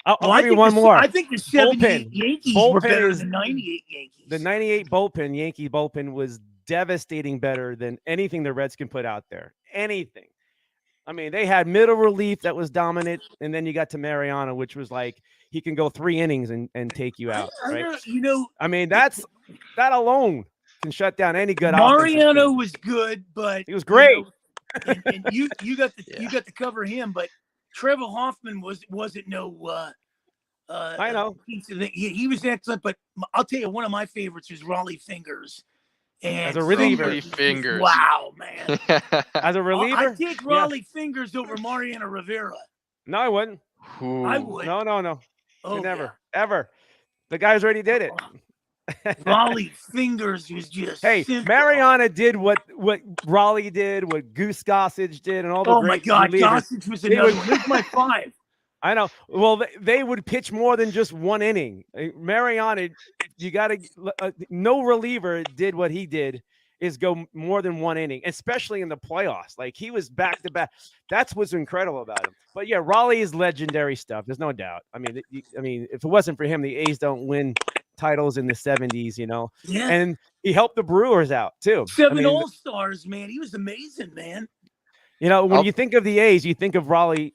I'll give you one more. I think the 78 Yankees were better than the 98 Yankees. The 98 Yankee bullpen was devastating, better than anything the Reds can put out there. Anything. I mean, they had middle relief that was dominant, and then you got to Mariano, which was like he can go 3 innings and take you out. Right? I mean, that alone can shut down any good. Mariano was good, but he was great. And you got to cover him, but Trevor Hoffman wasn't no. I know he was excellent, but I'll tell you, one of my favorites was Raleigh Fingers. And as a reliever, Fingers. Wow, man. As a reliever, I'd take Raleigh Fingers over Mariano Rivera. No, I wouldn't. Ooh. I would. No. Oh, never, ever. The guys already did it. Raleigh Fingers was just simple. Mariana did what Raleigh did, what Goose Gossage did, and all the great God, relievers. Gossage was another one. This is my 5. I know. Well, they would pitch more than just 1 inning. Mariana, you got to no reliever did what he did is go more than 1 inning, especially in the playoffs. Like he was back to back. That's what's incredible about him. But yeah, Raleigh is legendary stuff. There's no doubt. I mean, if it wasn't for him, the A's don't win titles in the 70s, Yeah. And he helped the Brewers out too. 7 All-Stars, man. He was amazing, man. When you think of the A's, you think of Raleigh.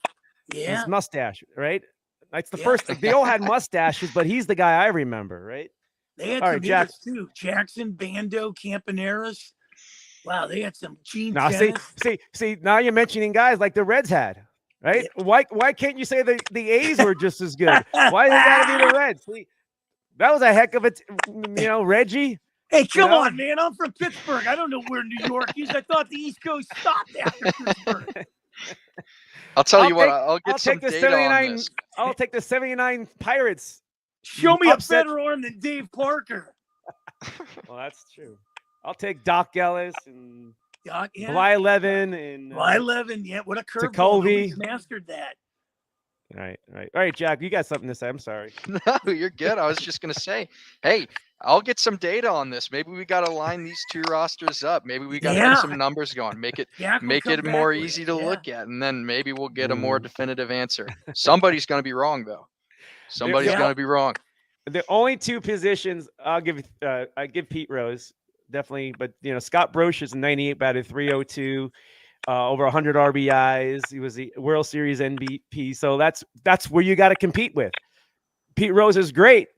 Yeah. His mustache, right? That's the first thing. They all had mustaches, but he's the guy I remember, right? They had some hitters too. Jackson, Bando, Campaneris. Wow, they had some Gene. Now, see, now you're mentioning guys like the Reds had, right? Yeah. Why can't you say the A's were just as good? Why they got to be the Reds? See, that was a heck of a, Reggie. Hey, come on, man. I'm from Pittsburgh. I don't know where New York is. I thought the East Coast stopped after Pittsburgh. I'll tell you what. I'll get some data on this. I'll take the 79 Pirates. Show me a better arm than Dave Parker. Well, that's true. I'll take Doc Ellis and Bly Levin and Bly Levin. Yeah, what a curveball. He's mastered that. All right, Jack. You got something to say? I'm sorry. No, you're good. I was just gonna say, hey, I'll get some data on this. Maybe we got to line these 2 rosters up. Maybe we got to get some numbers going. Make it more easy to look at, and then maybe we'll get a more definitive answer. Somebody's going to be wrong, though. Somebody's going to be wrong. The only 2 positions I give Pete Rose definitely, but Scott Brocious in '98 batted .302, over 100 RBIs. He was the World Series MVP. So that's where you got to compete with. Pete Rose is great.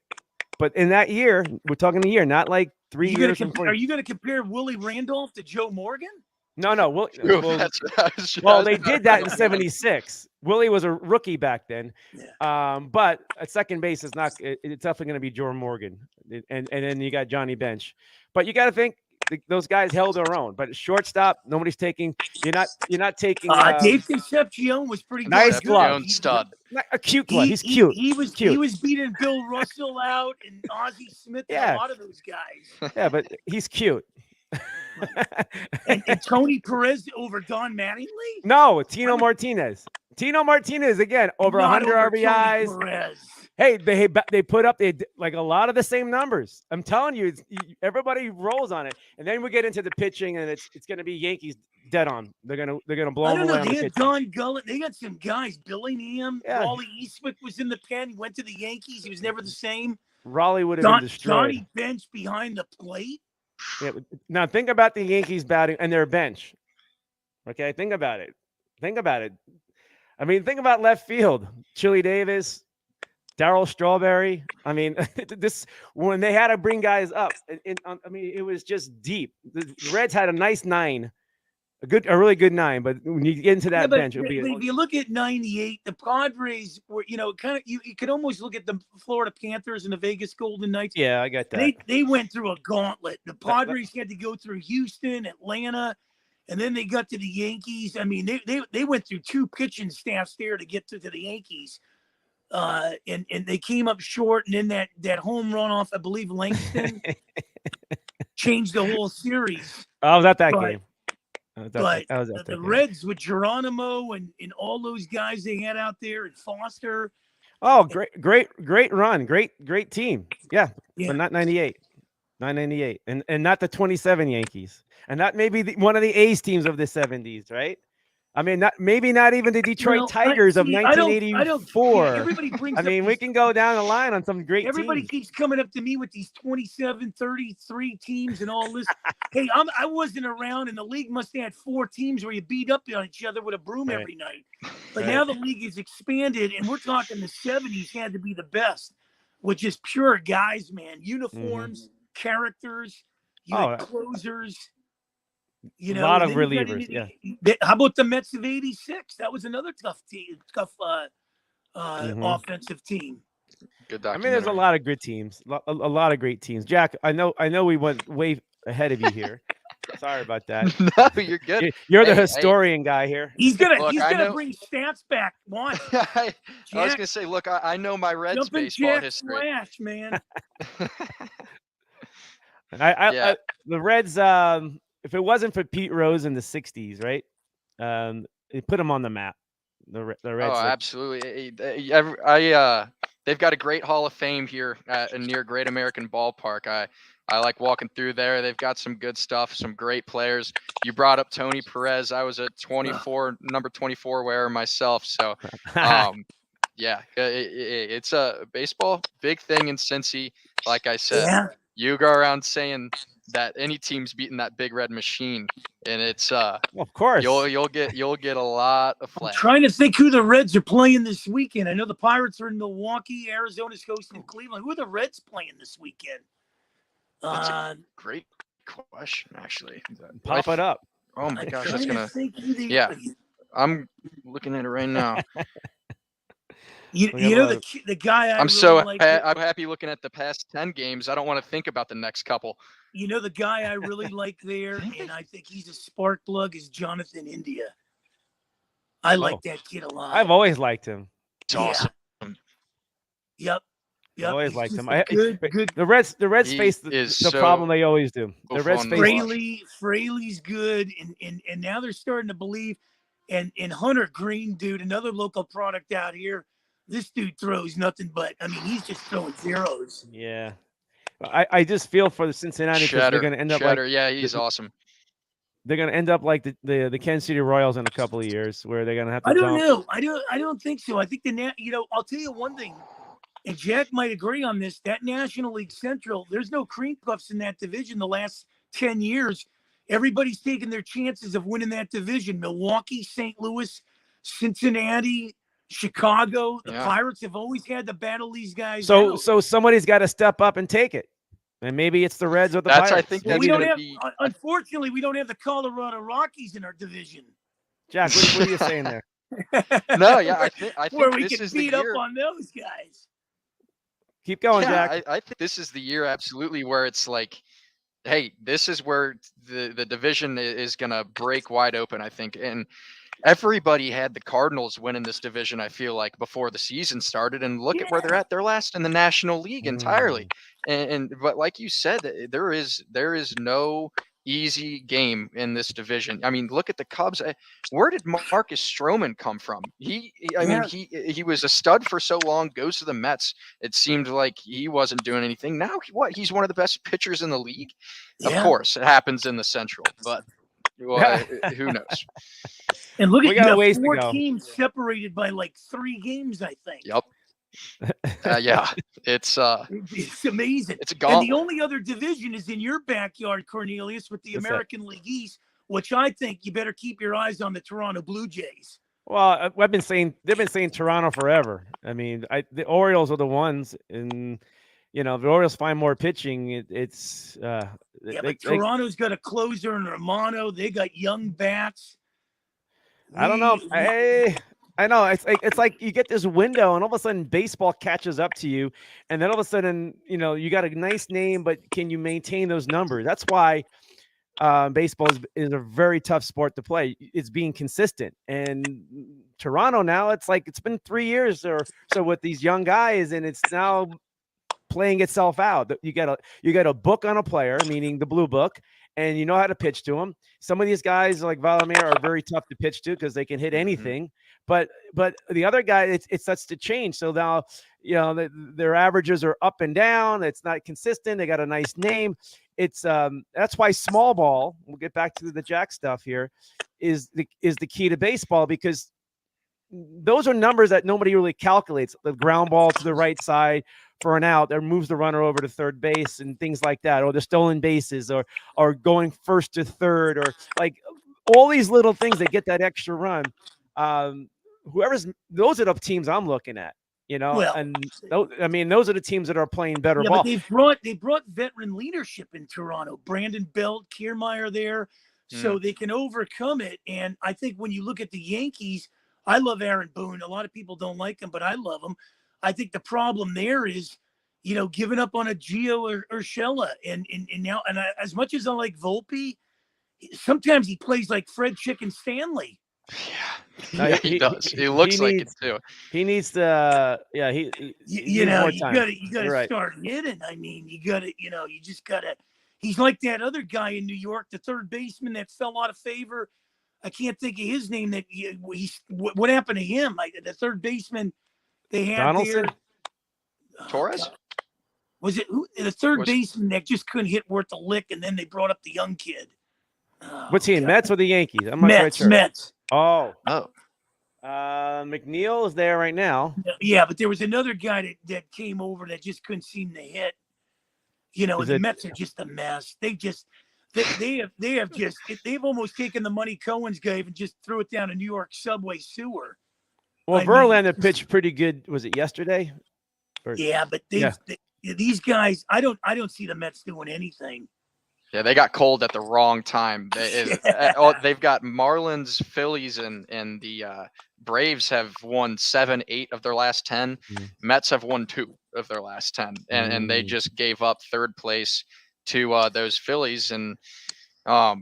But in that year, we're talking a year, not like 3 years. Are you going to compare Willie Randolph to Joe Morgan? No. Well, they did that in '76. Willie was a rookie back then. Yeah. But at second base, it's definitely going to be Joe Morgan. And then you got Johnny Bench. But you got to think those guys held their own. But shortstop, nobody's taking. You're not taking. Dave Concepcion was pretty good. Nice glove, stud. A cute glove. He's cute. He was beating Bill Russell out and Ozzie Smith and a lot of those guys. Yeah, but he's cute. and Tony Perez over Don Mattingly? No, Tino Martinez. Tino Martinez again over 100 RBIs. Hey, they put up like a lot of the same numbers. I'm telling you, everybody rolls on it. And then we get into the pitching, and it's going to be Yankees dead on. They're gonna blow them away. They had Don Gullett. They got some guys. Billy Neum. Raleigh Eastwick was in the pen. He went to the Yankees. He was never the same. Raleigh would have been destroyed. Johnny Bench behind the plate. Yeah. Now think about the Yankees batting and their bench. Okay, think about it. I mean, think about left field. Chili Davis, Darryl Strawberry. I mean, this when they had to bring guys up. I mean, it was just deep. The Reds had a nice 9, a really good 9. But when you get into that bench, it'll be. If you look at '98, the Padres were, kind of you could almost look at the Florida Panthers and the Vegas Golden Knights. Yeah, I got that. They went through a gauntlet. The Padres had to go through Houston, Atlanta, and then they got to the Yankees. I mean, they went through 2 pitching staffs there to get to the Yankees. and they came up short, and then that home run off, I believe, Langston changed the whole series. I was at that But- game. But I was at that the game. Reds with Geronimo and all those guys they had out there, and Foster. Oh, great run. Great team. Yeah, Yeah. but not 98. 998. And not the 27 Yankees. And not maybe one of the A's teams of the 70s, right? I mean, maybe not even the Detroit Tigers of 1984. Everybody brings I up mean, we these- can go down the line on some great Everybody teams. keeps coming up to me with these 27, 33 teams and all this. Hey, I wasn't around, and the league must have had 4 teams where you beat up on each other with a broom Right. every night. But Right. now the league is expanded, and we're talking the 70s had to be the best, with just pure guys, man. Uniforms, characters, you had closers. You know, a lot of and then you got relievers. into Yeah. How about the Mets of '86? That was another tough team, offensive team. Good I mean, there's a documentary. lot of good teams, a lot of great teams. Jack, I know we went way ahead of you here. Sorry about that. No, you're good. You're the Hey, historian guy here. He's gonna Look, I know- bring stats back. Watch. I was Jack, gonna say, look, I know my Reds jumping baseball Jack history. Flash, man. I the Reds, if it wasn't for Pete Rose in the 60s, right? It put them on the map. The Reds. Oh, like- absolutely. They've got a great Hall of Fame here near Great American Ballpark. I like walking through there. They've got some good stuff, some great players. You brought up Tony Perez. I was a number 24 wearer myself. So, yeah, it's a baseball big thing in Cincy. Like I said, Yeah. you go around saying that any team's beating that big red machine, and it's Well, of course. you'll get a lot of I'm flack. trying to think who the Reds are playing this weekend. I know the Pirates are in Milwaukee, Arizona's hosting Cleveland. Who are the Reds playing this weekend? That's a great question, actually. Pop it up. Oh my I'm gosh, trying that's to gonna. think who they- Yeah. I'm looking at it right now. You We got know a lot the guy I I'm really so like. I'm happy looking at the past 10 games. I don't want to think about the next couple. You know the guy I really like there, and I think he's a spark plug, is Jonathan India. I like that kid a lot. I've always liked him. It's awesome. Yep. I've always He's liked just him. a good. The Reds He face the is so problem they always do. The Reds fun to face watch. Fraley's good, and now they're starting to believe. And Hunter Green, dude, another local product out here. This dude throws nothing but. I mean, he's just throwing zeros. Yeah. I just feel for the Cincinnati because they're going to end up like yeah, he's awesome. they're going to end up like the Kansas City Royals in a couple of years where they're going to have to. I don't know. I don't think so. I think I'll tell you one thing, and Jack might agree on this. That National League Central, there's no cream puffs in that division the last 10 years. Everybody's taking their chances of winning that division. Milwaukee, St. Louis, Cincinnati, Chicago. The Pirates have always had to battle these guys. So somebody's got to step up and take it. And maybe it's the Reds or the Pirates. I think we don't have. Unfortunately, we don't have the Colorado Rockies in our division. Jack, what are you saying there? No, yeah, I think where we this can is beat the up year. on those guys. Keep going, Yeah, Jack. I think this is the year absolutely where it's like, hey, this is where the division is gonna break wide open. I think, and everybody had the Cardinals winning this division. I feel like before the season started, and look at where they're at. They're last in the National League entirely. But like you said, there is no easy game in this division. I mean, look at the Cubs. Where did Marcus Stroman come from? He was a stud for so long, goes to the Mets. It seemed like he wasn't doing anything. Now he's one of the best pitchers in the league. Of course, it happens in the Central, but who knows? And look We at got a you, ways to 4 go. teams separated by like 3 games, I think. Yep. Yeah, it's amazing. It's a And gauntlet. the only other division is in your backyard, Cornelius, with the What's that? American League East, which I think you better keep your eyes on the Toronto Blue Jays. Well, they've been saying Toronto forever. I mean, the Orioles are the ones, and the Orioles find more pitching. But Toronto's got a closer in Romano. They got young bats. I don't know. I know it's like you get this window, and all of a sudden baseball catches up to you, and then all of a sudden you got a nice name, but can you maintain those numbers? That's why baseball is a very tough sport to play. It's being consistent, and Toronto now, it's like it's been 3 years or so with these young guys, and it's now playing itself out. You got a book on a player, meaning the blue book, and you know how to pitch to them. Some of these guys like Valamir are very tough to pitch to because they can hit anything. But the other guy, it starts to change. So now, their averages are up and down. It's not consistent. They got a nice name. It's that's why small ball. We'll get back to the Jack stuff here. Is the key to baseball, because those are numbers that nobody really calculates. The ground ball to the right side for an out, that moves the runner over to third base and things like that, or the stolen bases, or going first to third, or like all these little things that get that extra run. Those are the teams I'm looking at, Well, and those are the teams that are playing better ball. But they brought veteran leadership in Toronto. Brandon Belt, Kiermaier there, so they can overcome it. And I think when you look at the Yankees, I love Aaron Boone. A lot of people don't like him, but I love him. I think the problem there is, giving up on a Gio or Urshela. And now, as much as I like Volpe, sometimes he plays like Fred Chicken Stanley. Yeah, he does. He looks like it too. He needs to. Yeah, you gotta start hitting. I mean, you just gotta. He's like that other guy in New York, the third baseman that fell out of favor. I can't think of his name. What happened to him? The third baseman they had Donaldson? there. Torres? Was it the third baseman that just couldn't hit worth a lick, and then they brought up the young kid? What's he in, Mets or the Yankees? I'm not quite sure. Mets. Oh. McNeil is there right now. Yeah, but there was another guy that came over that just couldn't seem to hit. The Mets are just a mess. They've almost taken the money Cohen's gave and just threw it down a New York subway sewer. Well, Verlander pitched pretty good. Was it yesterday? But these guys, I don't see the Mets doing anything. Yeah, they got cold at the wrong time. They've got Marlins, Phillies, and the Braves have won 7, 8 of their last 10. Mets have won 2 of their last 10, and they just gave up third place to those Phillies, and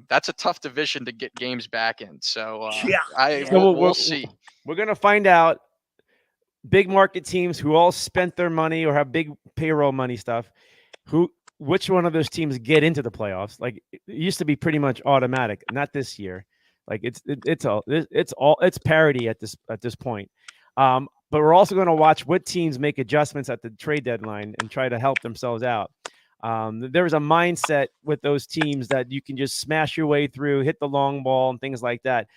that's a tough division to get games back in. So we'll see. We're gonna find out. Big market teams who all spent their money or have big payroll money stuff, which one of those teams get into the playoffs? Like it used to be pretty much automatic. Not this year. Like it's parity at this point. But we're also going to watch what teams make adjustments at the trade deadline and try to help themselves out. There's a mindset with those teams that you can just smash your way through, hit the long ball and things like that.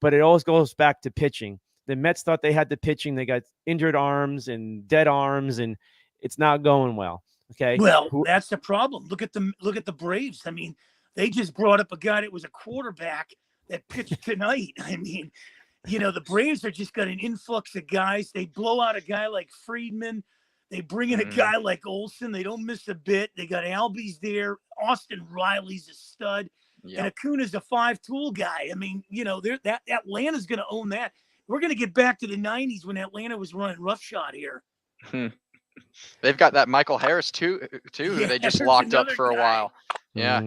But it always goes back to pitching. The Mets thought they had the pitching. They got injured arms and dead arms, and it's not going well. Okay. Well, that's the problem. Look at the Braves. I mean, they just brought up a guy that was a quarterback that pitched tonight. I mean, the Braves are just got an influx of guys. They blow out a guy like Friedman. They bring in a guy like Olsen. They don't miss a bit. They got Albies there. Austin Riley's a stud. Yeah. And Acuna's a 5-tool guy. I mean, that Atlanta's going to own that. We're going to get back to the 90s when Atlanta was running roughshod here. They've got that Michael Harris too. Who they just locked up for a while. Yeah.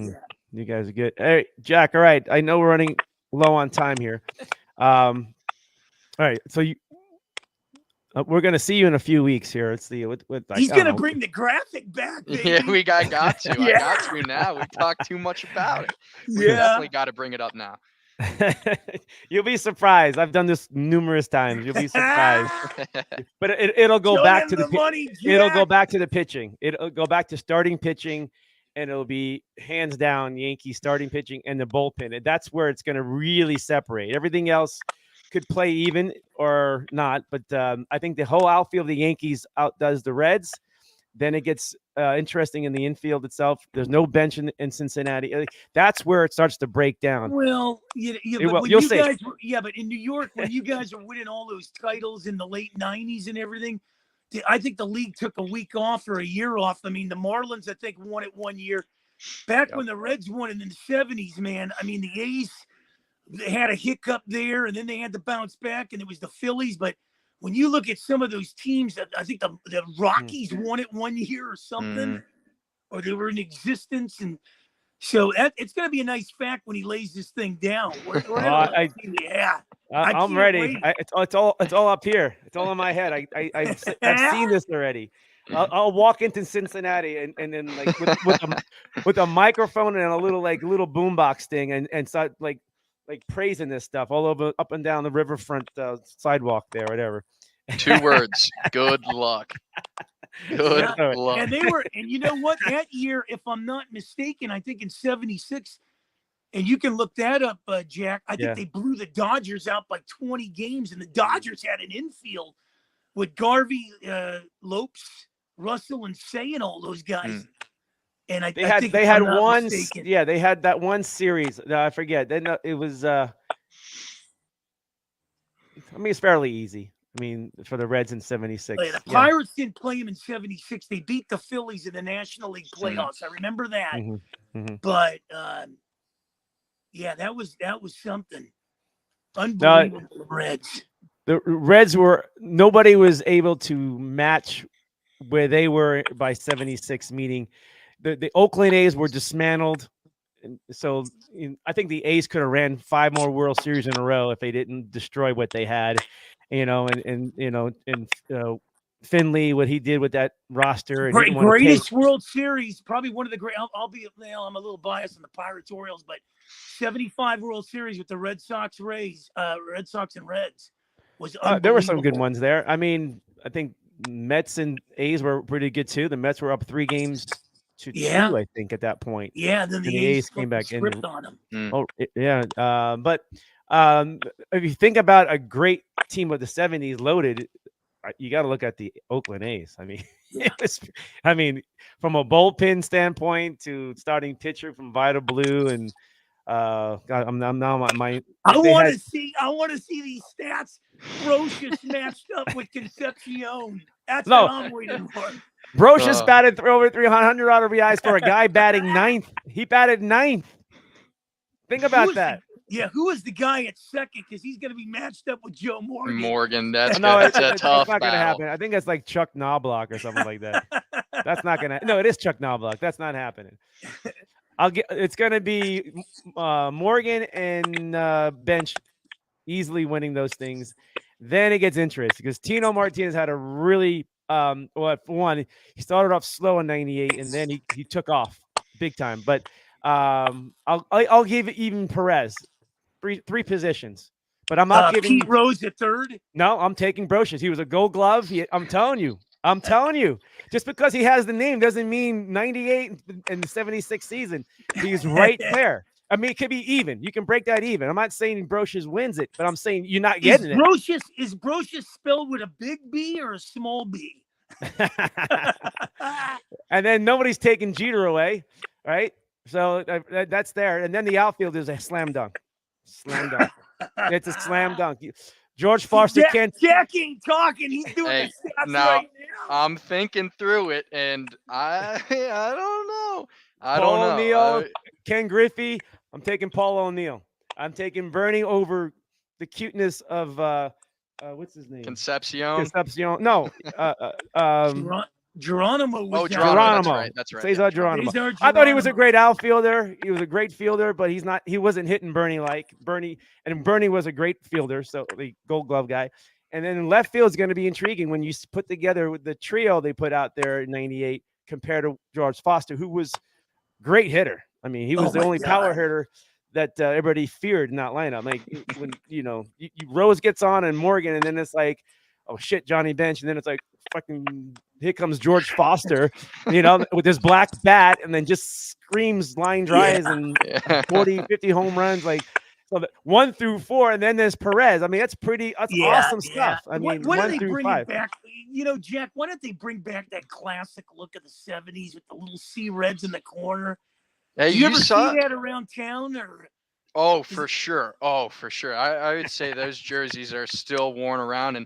You guys are good. Hey, Jack. All right. I know we're running low on time here. All right. So we're going to see you in a few weeks here. Let's see. He's going to bring the graphic back, baby. Yeah, I got to. I got to now. We talked too much about it. We definitely got to bring it up now. You'll be surprised. I've done this numerous times. You'll be surprised. But it'll go back to the money. It'll go back to the pitching. It'll go back to starting pitching, and it'll be hands down Yankees starting pitching and the bullpen. And that's where it's going to really separate. Everything else could play even or not. But I think the whole outfield of the Yankees outdoes the Reds. Then it gets interesting in the infield itself. There's no bench in Cincinnati. That's where it starts to break down. Well, you'll see. But in New York, when you guys are winning all those titles in the late 90s and everything, I think the league took a week off or a year off. I mean, the Marlins, I think, won it 1 year. Back when the Reds won it in the 70s, man, I mean, the A's, they had a hiccup there, and then they had to bounce back, and it was the Phillies. But when you look at some of those teams, I think the Rockies won it 1 year or something, or they were in existence. And so it's going to be a nice fact when he lays this thing down. I I'm can't ready. wait. It's all up here. It's all in my head. I've seen this already. I'll walk into Cincinnati and then like with a microphone and a little boombox thing and start like praising this stuff all over up and down the riverfront sidewalk there, whatever. 2 words. Good luck. Good Yeah. luck. And they were, and you know what? That year, if I'm not mistaken, I think in '76, and you can look that up, Jack. I think Yeah. they blew the Dodgers out by 20 games, and the Dodgers had an infield with Garvey, Lopes, Russell, and Say, and all those guys. And I think they if had I'm not one mistaken, yeah, they had that one series. I forget. Then it was I mean, it's fairly easy. I mean, for the Reds in '76. the Pirates didn't play them in '76. They beat the Phillies in the National League playoffs. I remember that. But yeah, that was something unbelievable. The Reds. The Reds nobody was able to match where they were by '76. Meaning, the Oakland A's were dismantled. And so I think the A's could have ran 5 more World Series in a row if they didn't destroy what they had, and Finley, what he did with that roster, and he didn't want to Greatest World Series, probably one of the great. I'll be, I'm a little biased on the Pirates Orioles, but '75 World Series with the Red Sox and Reds was unbelievable. There were some good ones there. I mean, I think Mets and A's were pretty good too. The Mets were up 3 games to 2, I think, at that point. Yeah, then the A's came back and on them. Oh, yeah. But if you think about a great team of the '70s loaded, you got to look at the Oakland A's. I mean, from a bullpen standpoint to starting pitcher from Vida Blue and God, I'm now my. I want to see these stats. Brocious matched up with Concepcion. That's what I'm waiting for. Brocious batted over 300 RBIs for a guy batting 9th. He batted 9th. Think about that. Who was the guy at second? Because he's going to be matched up with Joe Morgan. That's a tough not battle. Gonna happen. I think it's like Chuck Knobloch or something like that. That's not gonna. No, it is Chuck Knobloch. That's not happening. It's gonna be Morgan and Bench easily winning those things. Then it gets interesting because Tino Martinez had a really one. He started off slow in '98 and then he took off big time. But I'll give even Perez three positions. But I'm not giving Pete Rose at third. No, I'm taking Brocious. He was a Gold Glove. I'm telling you. Just because he has the name doesn't mean 98 and the '76 season. He's right there. I mean, it could be even. You can break that even. I'm not saying Brocious wins it, but I'm saying you're not getting it. Is Brocious spelled with a big B or a small b? And then nobody's taking Jeter away, right? So that's there. And then the outfield is a slam dunk. It's a slam dunk. George Foster can't. Jack ain't talking. He's doing the stats right now. I'm thinking through it, and I don't know. Paul O'Neill, Ken Griffey. I'm taking Paul O'Neill. I'm taking Bernie over the cuteness of what's his name? Concepcion. No. Geronimo. Geronimo. That's right. Cesar Geronimo. I thought he was a great outfielder. He was a great fielder, but he wasn't hitting Bernie like Bernie. And Bernie was a great fielder, so the Gold Glove guy. And then in left field is going to be intriguing when you put together with the trio they put out there in '98 compared to George Foster, who was great hitter. I mean, he was the only power hitter that everybody feared in that lineup. Like when Rose gets on and Morgan, and then it's like, oh shit, Johnny Bench, and then it's like fucking here comes George Foster, with his black bat, and then just screams line drives and 40, 50 home runs, like. So 1 through 4, and then there's Perez. I mean, that's awesome stuff. I mean, 1 through 5. Back, Jack, why don't they bring back that classic look of the '70s with the little sea reds in the corner? Hey, you ever see that around town? Or for sure. I would say those jerseys are still worn around, and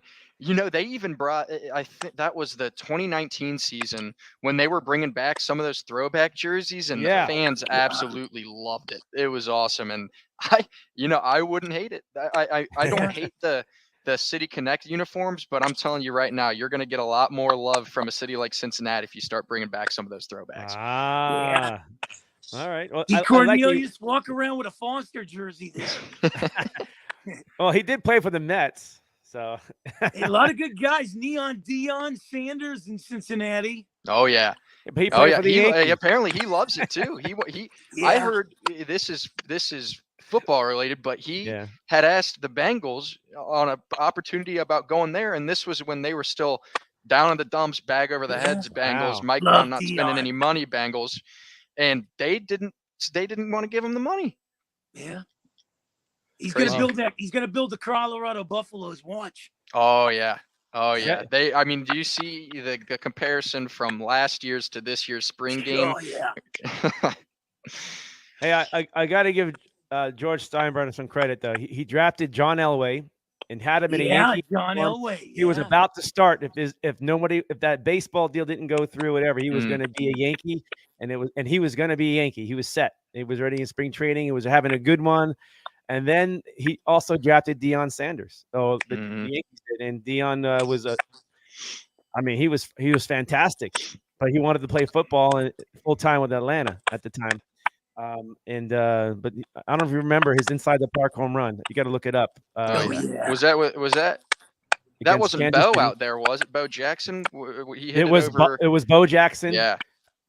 they even brought. I think that was the 2019 season when they were bringing back some of those throwback jerseys, and the fans absolutely loved it. It was awesome, and I wouldn't hate it. I don't hate the City Connect uniforms, but I'm telling you right now, you're going to get a lot more love from a city like Cincinnati if you start bringing back some of those throwbacks. All right. Well, Cornelius walk around with a Foster jersey there. Well, he did play for the Mets, so A lot of good guys. Neon Deion Sanders in Cincinnati. Oh yeah. but he Oh played yeah. for the Yankees. Apparently he loves it too. I Yeah. heard this is football related, but he Yeah. had asked the Bengals on an opportunity about going there, and this was when they were still down in the dumps, bag over the heads, Bengals. Wow. Mike Love Brown not spending Deion. any money, Bengals, and they didn't want to give him the money. Yeah. He's Crazy. gonna build that. He's gonna build the Colorado Buffaloes. Watch. Oh yeah. Oh Yeah. yeah. I mean, do you see the comparison from last year's to this year's spring game? Oh yeah. Hey, I got to give George Steinbrenner some credit though. He drafted John Elway and had him in a Yankee John uniform. Elway. He was yeah. about to start if that baseball deal didn't go through, whatever, he was Mm. going to be a Yankee, and he was going to be a Yankee. He was set. He was ready in spring training. He was having a good one, and then he also drafted Deion Sanders. So the Yankees did, and Deion was he was fantastic, but he wanted to play football full time with Atlanta at the time. But I don't know if you remember his inside the park home run. You got to look it up. yeah. Was that? That against wasn't Kansas Bo City. out there, was it? Bo Jackson. He hit It was over. it was Bo Jackson. Yeah.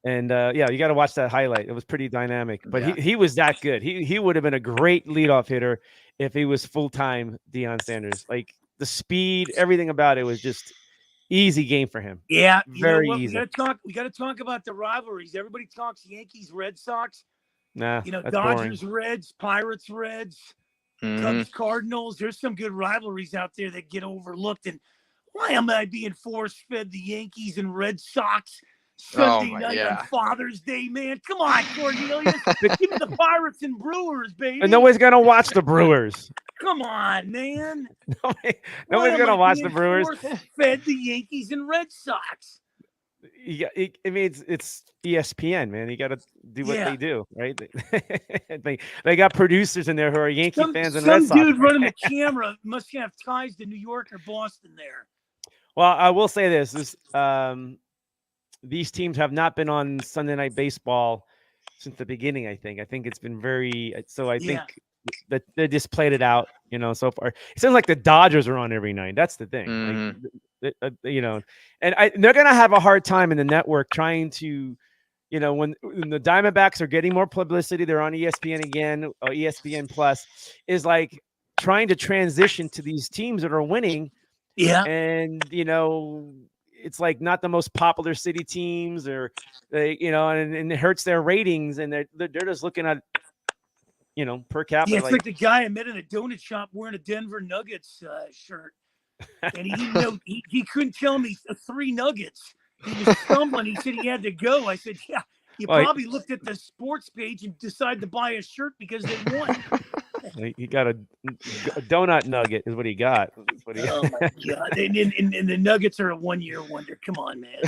And yeah, you got to watch that highlight. It was pretty dynamic. But Yeah. he was that good. He would have been a great leadoff hitter if he was full time Deion Sanders. Like the speed, everything about it was just easy game for him. Yeah. Very You know what? easy. We gotta talk about the rivalries. Everybody talks Yankees, Red Sox. Nah, You know, that's boring. Dodgers, Reds, Pirates, Reds, Mhm. Cubs, Cardinals. There's some good rivalries out there that get overlooked. And why am I being force-fed the Yankees and Red Sox Sunday night on Father's Day, man? Come on, Cornelius. Give me the Pirates and Brewers, baby. And nobody's gonna watch the Brewers. Come on, man. Nobody's gonna watch the Brewers. Fed the Yankees and Red Sox. Yeah, I mean it's ESPN, man. You got to do what they do, right? They got producers in there who are Yankee fans and Red Sox. Some dude running the camera must have ties to New York or Boston there. Well, I will say this: these teams have not been on Sunday Night Baseball since the beginning. I think it's been very. So I think that they just played it out, so far. It sounds like the Dodgers are on every night. That's the thing. Mhm. Like, and they're going to have a hard time in the network trying to, when the Diamondbacks are getting more publicity, they're on ESPN again, or ESPN Plus, is like trying to transition to these teams that are winning. Yeah. And, it's like not the most popular city teams and it hurts their ratings, and they're just looking at, per capita. Yeah, it's like the guy I met in a donut shop wearing a Denver Nuggets shirt. And he didn't know, he couldn't tell me 3 nuggets. He was stumbling. He said he had to go. I said, yeah, you probably looked at the sports page and decided to buy a shirt because they won. He got a donut nugget is what he got. Oh, my God. And the Nuggets are a 1-year wonder. Come on, man.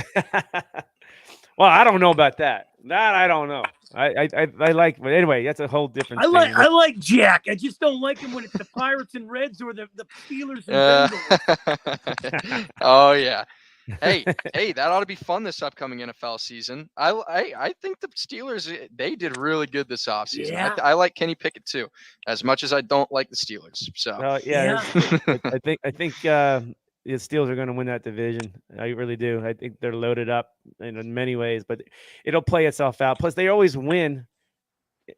Well, I don't know about that. That I don't know. I like, but anyway, that's a whole different thing. I like Jack. I just don't like him when it's the Pirates and Reds or the Steelers and Bengals. Oh yeah. Hey, that ought to be fun this upcoming NFL season. I think the Steelers, they did really good this offseason. Yeah. I like Kenny Pickett too, as much as I don't like the Steelers. So I think the Steelers are going to win that division. I really do. I think they're loaded up in many ways, but it'll play itself out. Plus, they always win.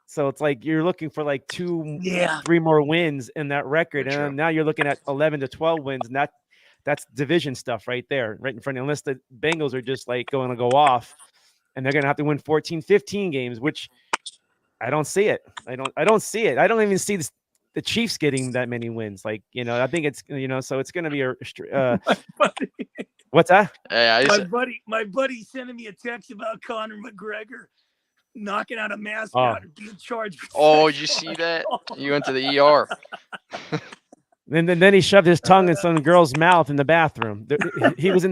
So it's like you're looking for like 2-3 more wins in that record. And now you're looking at 11 to 12 wins. And that's division stuff right there, right in front of you. Unless the Bengals are just like going to go off and they're going to have to win 14, 15 games, which I don't see it. I don't see it. I don't even see the Chiefs getting that many wins. Like, I think it's, so it's going to be what's that? My buddy sending me a text about Conor McGregor knocking out a mascot and being charged. Oh, did you see that? You went to the ER. And then he shoved his tongue in some girl's mouth in the bathroom. He was in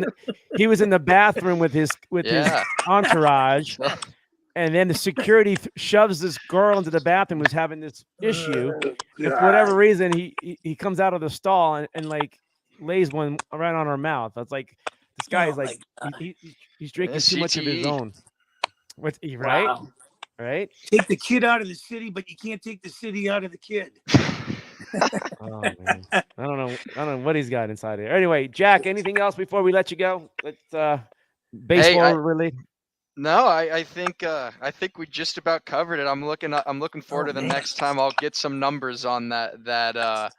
the bathroom with his entourage. And then the security shoves this girl into the bathroom who's having this issue. And for whatever reason, he comes out of the stall and like lays one right on her mouth. It's like this guy is like he's drinking too much of his own. Right? Take the kid out of the city, but you can't take the city out of the kid. Oh man, I don't know what he's got inside there. Anyway, Jack, anything else before we let you go? Let's baseball related. No, I think we just about covered it. I'm looking forward to the next time I'll get some numbers on that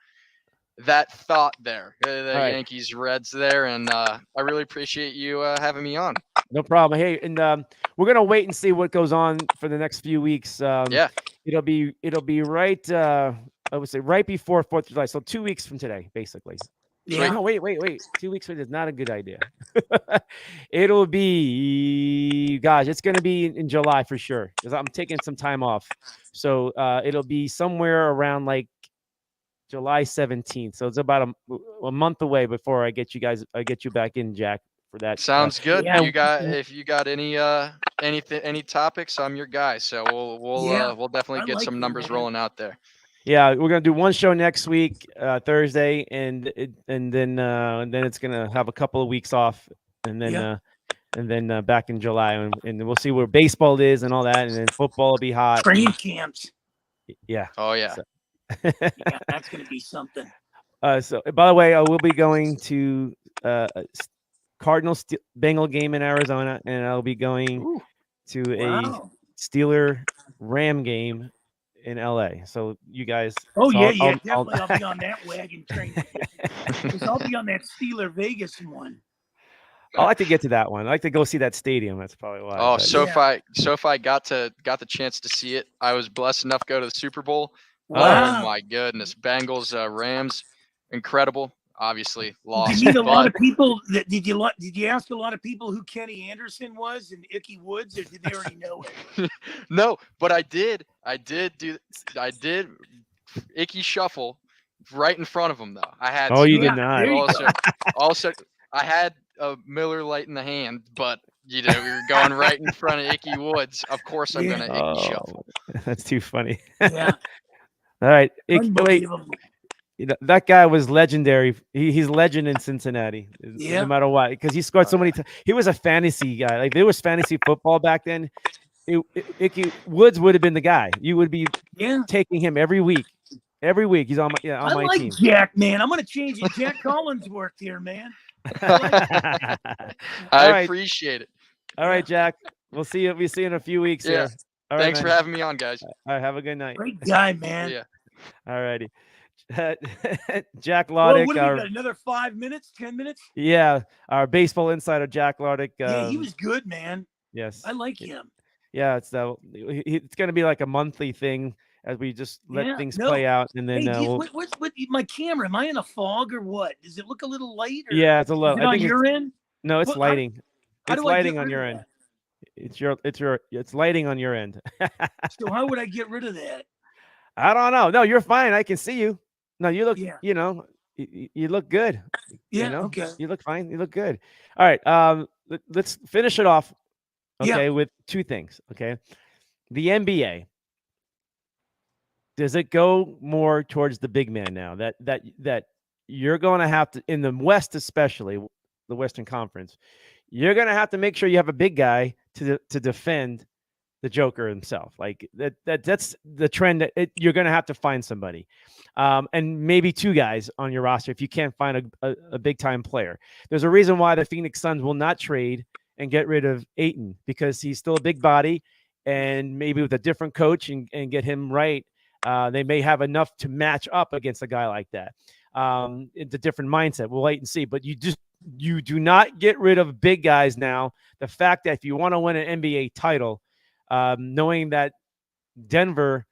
thought there, the All right. Yankees Reds there, and I really appreciate you having me on. No problem. Hey, and we're gonna wait and see what goes on for the next few weeks. Yeah, it'll be right. I would say right before 4th of July, so 2 weeks from today, basically. Yeah. No, wait. 2 weeks from today is not a good idea. It'll be, gosh, it's gonna be in July for sure because I'm taking some time off. So it'll be somewhere around like July 17th. So it's about a month away before I get you back in, Jack, for that. sounds good. Yeah. If you got any topips, I'm your guy. So we'll definitely get some numbers rolling out there. Yeah, we're gonna do one show next week, Thursday, and then it's gonna have a couple of weeks off, and then back in July, and we'll see where baseball is and all that, and then football will be hot. Training camps. Yeah. Oh yeah. So. Yeah, that's gonna be something. So by the way, I will be going to Cardinals Bengal game in Arizona, and I'll be going to a Steeler Ram game in LA. So you guys. Oh so yeah, definitely. I'll be on that wagon train. Because I'll be on that Steeler Vegas one. I like to get to that one. I like to go see that stadium. That's probably why. Oh, SoFi got the chance to see it. I was blessed enough to go to the Super Bowl. Wow. Oh my goodness, Bengals, Rams, incredible. Obviously lost. Did you meet a lot of people? Did you ask a lot of people who Kenny Anderson was and Icky Woods, or did they already know it? No, but I did Icky shuffle right in front of him though. I had. Oh, you did not. Also, I had a Miller Lite in the hand, but we were going right in front of Icky Woods. Of course, I'm gonna Icky shuffle. That's too funny. Yeah. All right, wait. That guy was legendary. He's legend in Cincinnati, no matter what, because he scored so many times. He was a fantasy guy. Like there was fantasy football back then. Icky Woods would have been the guy. You would be taking him every week. Every week he's on my I like team. Jack, man. I'm gonna change it. Jack Collins worked here, man. I appreciate it. All right, Jack. We'll see you. We'll see you in a few weeks. Yeah. Here. All right, thanks for having me on, guys. All right, have a good night. Great guy, man. Yeah. All righty. Jack Laudick. What do we got? Another 5 minutes, 10 minutes? Yeah, our baseball insider, Jack Laudick. Yeah, he was good, man. Yes, I like him. Yeah, it's going to be like a monthly thing as we just let things play out, and then what's my camera? Am I in a fog or what? Does it look a little light? Or yeah, it's a little. Is it on your end? No, it's lighting. It's lighting on your end. It's lighting on your end. So how would I get rid of that? I don't know. No, you're fine. I can see you. No, you look. You look good. Yeah. Okay. You look fine. You look good. All right. Let's finish it off. Okay, with two things. Okay, the NBA. Does it go more towards the big man now? That you're going to have to, in the West especially, the Western Conference, you're going to have to make sure you have a big guy to defend the Joker himself. Like that's the trend that you're going to have to find somebody, and maybe two guys on your roster if you can't find a big time player. There's a reason why the Phoenix Suns will not trade and get rid of Ayton, because he's still a big body, and maybe with a different coach and get him right, they may have enough to match up against a guy like that. It's a different mindset. We'll wait and see. But you do not get rid of big guys now. The fact that if you want to win an NBA title, knowing that Denver,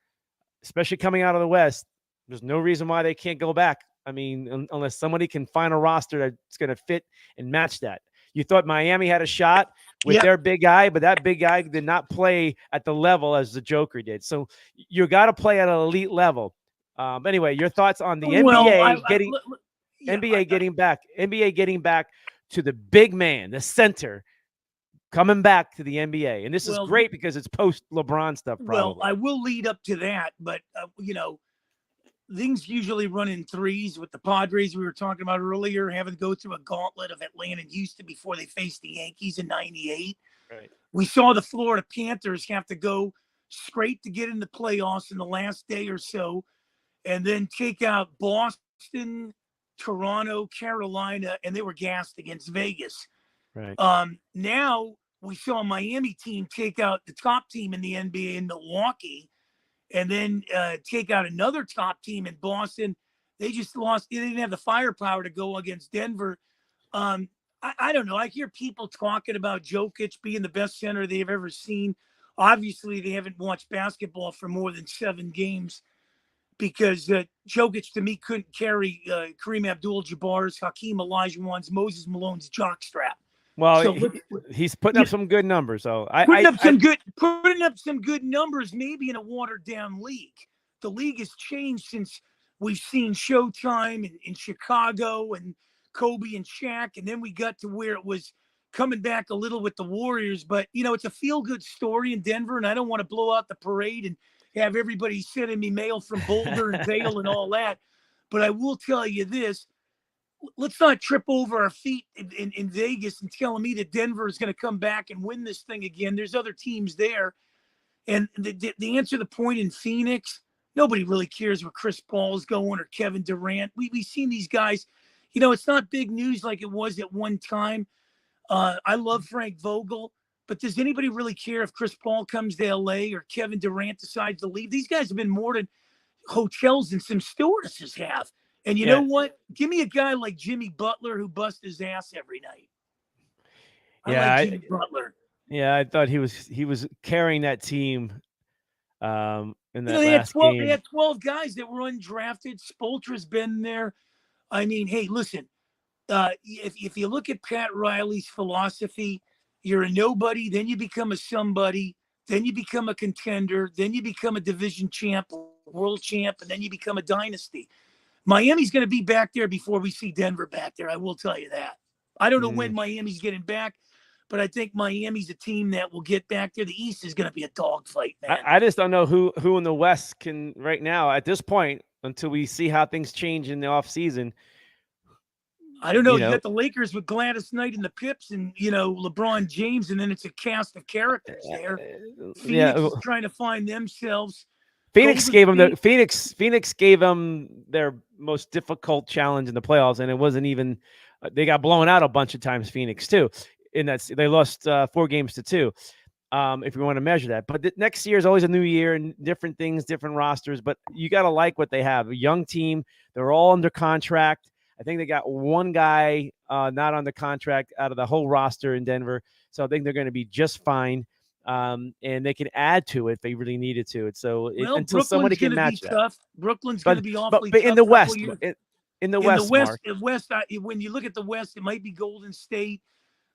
especially coming out of the West, there's no reason why they can't go back. I mean, unless somebody can find a roster that's going to fit and match that. You thought Miami had a shot with their big guy, but that big guy did not play at the level as the Joker did. So you got to play at an elite level. Anyway, your thoughts on the NBA getting back to the big man, the center, coming back to the NBA. And this is great because it's post LeBron stuff. Probably. Well, I will lead up to that, but things usually run in threes with the Padres we were talking about earlier, having to go through a gauntlet of Atlanta and Houston before they faced the Yankees in '98. Right. We saw the Florida Panthers have to go straight to get in the playoffs in the last day or so. and then take out Boston, Toronto, Carolina, and they were gassed against Vegas. Right. Now we saw a Miami team take out the top team in the NBA in Milwaukee, and then take out another top team in Boston. They just lost. They didn't have the firepower to go against Denver. I don't know. I hear people talking about Jokic being the best center they've ever seen. Obviously, they haven't watched basketball for more than 7 games, because Jokic, to me, couldn't carry Kareem Abdul-Jabbar's, Hakeem Olajuwon's, Moses Malone's jockstrap. Well, So he's putting up some good numbers. So putting up some good numbers, maybe in a watered down league. The league has changed since we've seen Showtime in Chicago and Kobe and Shaq, and then we got to where it was coming back a little with the Warriors. But it's a feel-good story in Denver, and I don't want to blow out the parade and have everybody sending me mail from Boulder and Vail and all that. But I will tell you this. Let's not trip over our feet in Vegas and telling me that Denver is going to come back and win this thing again. There's other teams there. And the answer to the point in Phoenix, nobody really cares where Chris Paul's going or Kevin Durant. We've seen these guys. It's not big news like it was at one time. I love Frank Vogel, but does anybody really care if Chris Paul comes to LA or Kevin Durant decides to leave? These guys have been more than hotels and some stewardesses have. And you know what? Give me a guy like Jimmy Butler who busts his ass every night. I like Jimmy Butler. Yeah, I thought he was carrying that team in that last game. They had 12 guys that were undrafted. Spoelstra's been there. I mean, hey, listen, if you look at Pat Riley's philosophy, you're a nobody, then you become a somebody, then you become a contender, then you become a division champ, world champ, and then you become a dynasty. Miami's going to be back there before we see Denver back there. I will tell you that. I don't know when Miami's getting back, but I think Miami's a team that will get back there. The East is going to be a dogfight, man. I just don't know who in the West can right now at this point until we see how things change in the offseason. I don't know. You got the Lakers with Gladys Knight and the Pips and, LeBron James, and then it's a cast of characters there. Phoenix is trying to find themselves. Phoenix gave them their most difficult challenge in the playoffs, and it wasn't even. They got blown out a bunch of times. Phoenix too, in that they lost 4-2. If you want to measure that, but next year is always a new year and different things, different rosters. But you got to like what they have. A young team. They're all under contract. I think they got one guy not on the contract out of the whole roster in Denver, so I think they're going to be just fine. And they can add to it if they really needed to. So until Brooklyn's somebody can match that. Tough. Brooklyn's going to be awfully tough. But in the West, in the West, when you look at the West, it might be Golden State.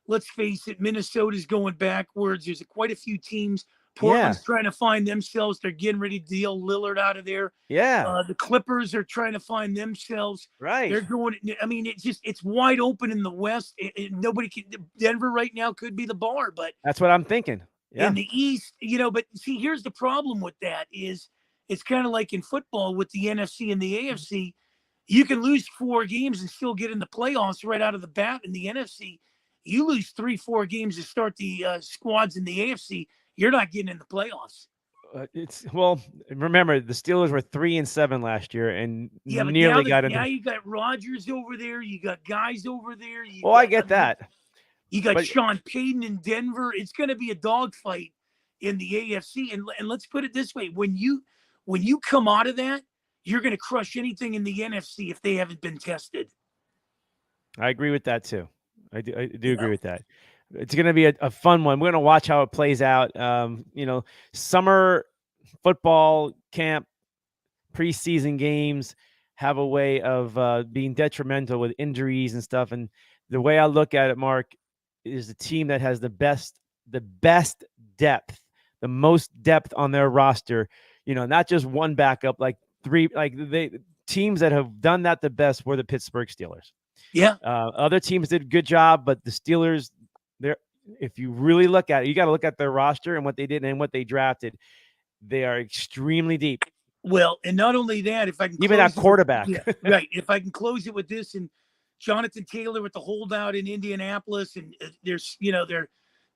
Let's face it, Minnesota's going backwards. There's quite a few teams. Portland's trying to find themselves. They're getting ready to deal Lillard out of there. Yeah. The Clippers are trying to find themselves. Right. They're going. I mean, it's wide open in the West. Nobody can. Denver right now could be the bar, but that's what I'm thinking. Yeah. In the East, but see, here's the problem with that is it's kind of like in football with the NFC and the AFC. You can lose 4 games and still get in the playoffs right out of the bat. In the NFC, you lose 3-4 games to start the squads in the AFC, you're not getting in the playoffs. Remember the Steelers were 3-7 last year and nearly got in. Now you got Rodgers over there. You got guys over there. I get that. You got Sean Payton in Denver. It's going to be a dogfight in the AFC. And let's put it this way: when you come out of that, you're going to crush anything in the NFC if they haven't been tested. I agree with that too. I do agree with that. It's going to be a fun one. We're going to watch how it plays out. Summer football camp, preseason games have a way of being detrimental with injuries and stuff. And the way I look at it, Mark, is the team that has the best depth, the most depth on their roster. Not just one backup, like 3. Like the teams that have done that the best were the Pittsburgh Steelers. Yeah. Other teams did a good job, but the Steelers, if you really look at it, you got to look at their roster and what they did and what they drafted. They are extremely deep. Well, and not only that, if I can even at quarterback, right? If I can close it with this, and Jonathan Taylor with the holdout in Indianapolis, and they're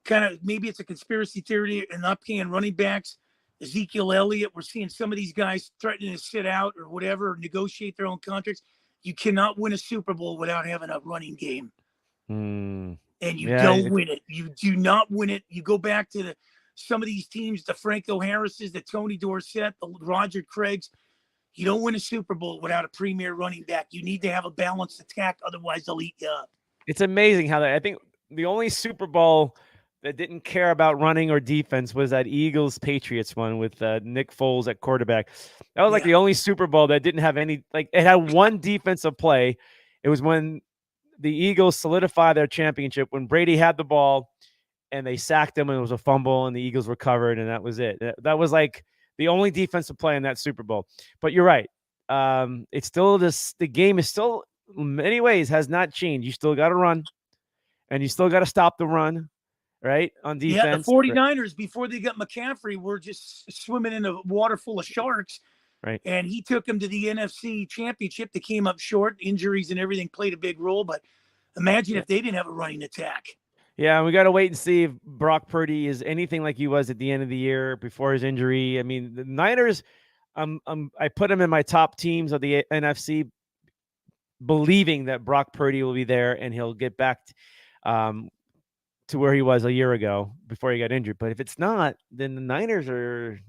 kind of, maybe it's a conspiracy theory and not paying running backs. Ezekiel Elliott. We're seeing some of these guys threatening to sit out or whatever, or negotiate their own contracts. You cannot win a Super Bowl without having a running game. And you don't win it. You do not win it. You go back to some of these teams, the Franco Harrises, the Tony Dorsett, the Roger Craigs. You don't win a Super Bowl without a premier running back. You need to have a balanced attack. Otherwise, they'll eat you up. It's amazing how I think the only Super Bowl that didn't care about running or defense was that Eagles-Patriots one with Nick Foles at quarterback. That was like the only Super Bowl that didn't have any, like it had one defensive play. It was when the Eagles solidified their championship, when Brady had the ball and they sacked him and it was a fumble and the Eagles recovered and that was it. That was like the only defensive play in that Super Bowl. But you're right. It's still the game is still in many ways has not changed. You still got to run and you still got to stop the run, right? On defense. Yeah, the 49ers, before they got McCaffrey, were just swimming in a water full of sharks. Right. And he took them to the NFC Championship. They came up short. Injuries and everything played a big role. But imagine if they didn't have a running attack. Yeah, we got to wait and see if Brock Purdy is anything like he was at the end of the year before his injury. I mean, the Niners, I put him in my top teams of the NFC, believing that Brock Purdy will be there and he'll get back to where he was a year ago before he got injured. But if it's not, then the Niners are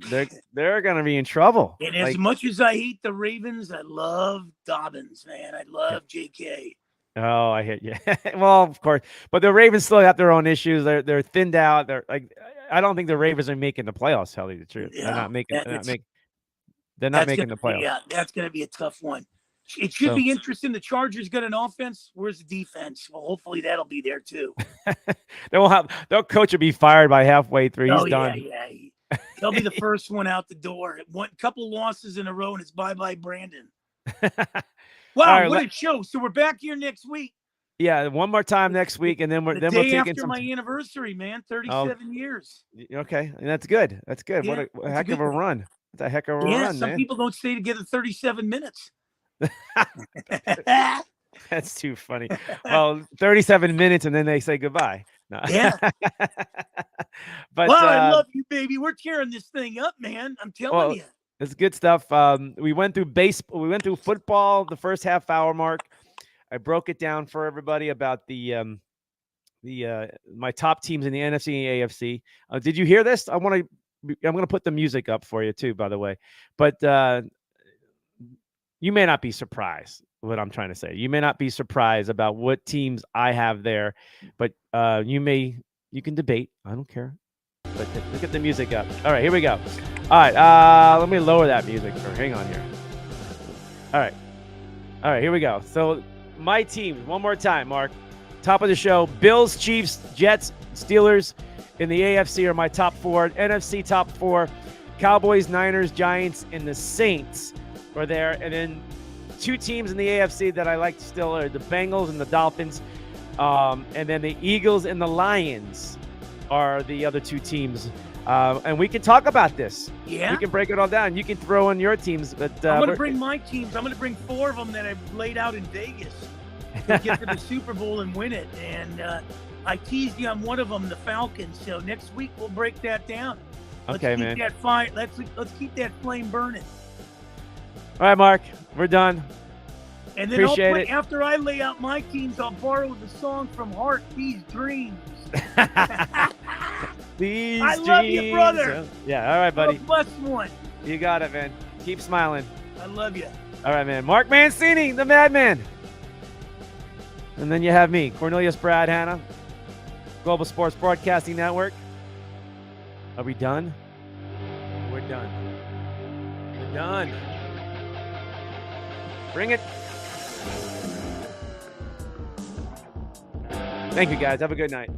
they're going to be in trouble. And as much as I hate the Ravens, I love Dobbins, man. I love JK. Oh, I hate you. Well, of course, but the Ravens still have their own issues. They're thinned out. They're like, I don't think the Ravens are making the playoffs. To tell you the truth, Yeah, they're not making the playoffs. Yeah, that's going to be a tough one. It should be interesting. The Chargers got an offense. Where's the defense? Well, hopefully that'll be there too. Their coach will be fired by halfway through. He's done. Yeah. He'll be the first one out the door. One couple losses in a row, and it's bye Brandon. Wow, what a show! So we're back here next week. Yeah, one more time next week, and then we're taking after my anniversary, man. 37 years. Okay, and that's good. That's good. Yeah, what a heck of a run! That's a heck of a run, man. Some people don't stay together 37 minutes. That's too funny. Well, 37 minutes, and then they say goodbye. No. Yeah. But I love you, baby. We're tearing this thing up, man. I'm telling you. It's good stuff. We went through baseball. We went through football. The first half hour mark. I broke it down for everybody about my top teams in the NFC and AFC. Did you hear this? I'm going to put the music up for you too, by the way. But you may not be surprised what I'm trying to say. You may not be surprised about what teams I have there, but you can debate. I don't care. But look at the music up. All right, here we go. All right, let me lower that music. Hang on here. All right, here we go. So my teams, one more time, Mark. Top of the show, Bills, Chiefs, Jets, Steelers in the AFC are my top four. NFC top four, Cowboys, Niners, Giants, and the Saints are there. And then two teams in the AFC that I like still are the Bengals and the Dolphins. And then the Eagles and the Lions are the other two teams. And we can talk about this. Yeah. We can break it all down. You can throw in your teams. But I'm going to bring my teams. I'm going to bring four of them that I've laid out in Vegas to get to the Super Bowl and win it. And I teased you on one of them, the Falcons. So next week we'll break that down. Let's keep that fire. Let's keep that flame burning. All right, Mark. We're done. And then after I lay out my teams, I'll borrow the song from Heart, These Dreams. I love you, brother. Yeah, all right, buddy. Bless one. You got it, man. Keep smiling. I love you. All right, man. Mark Mancini, the madman. And then you have me, Cornelius Brad Hanna, Global Sports Broadcasting Network. Are we done? We're done. We're done. Bring it. Thank you, guys. Have a good night.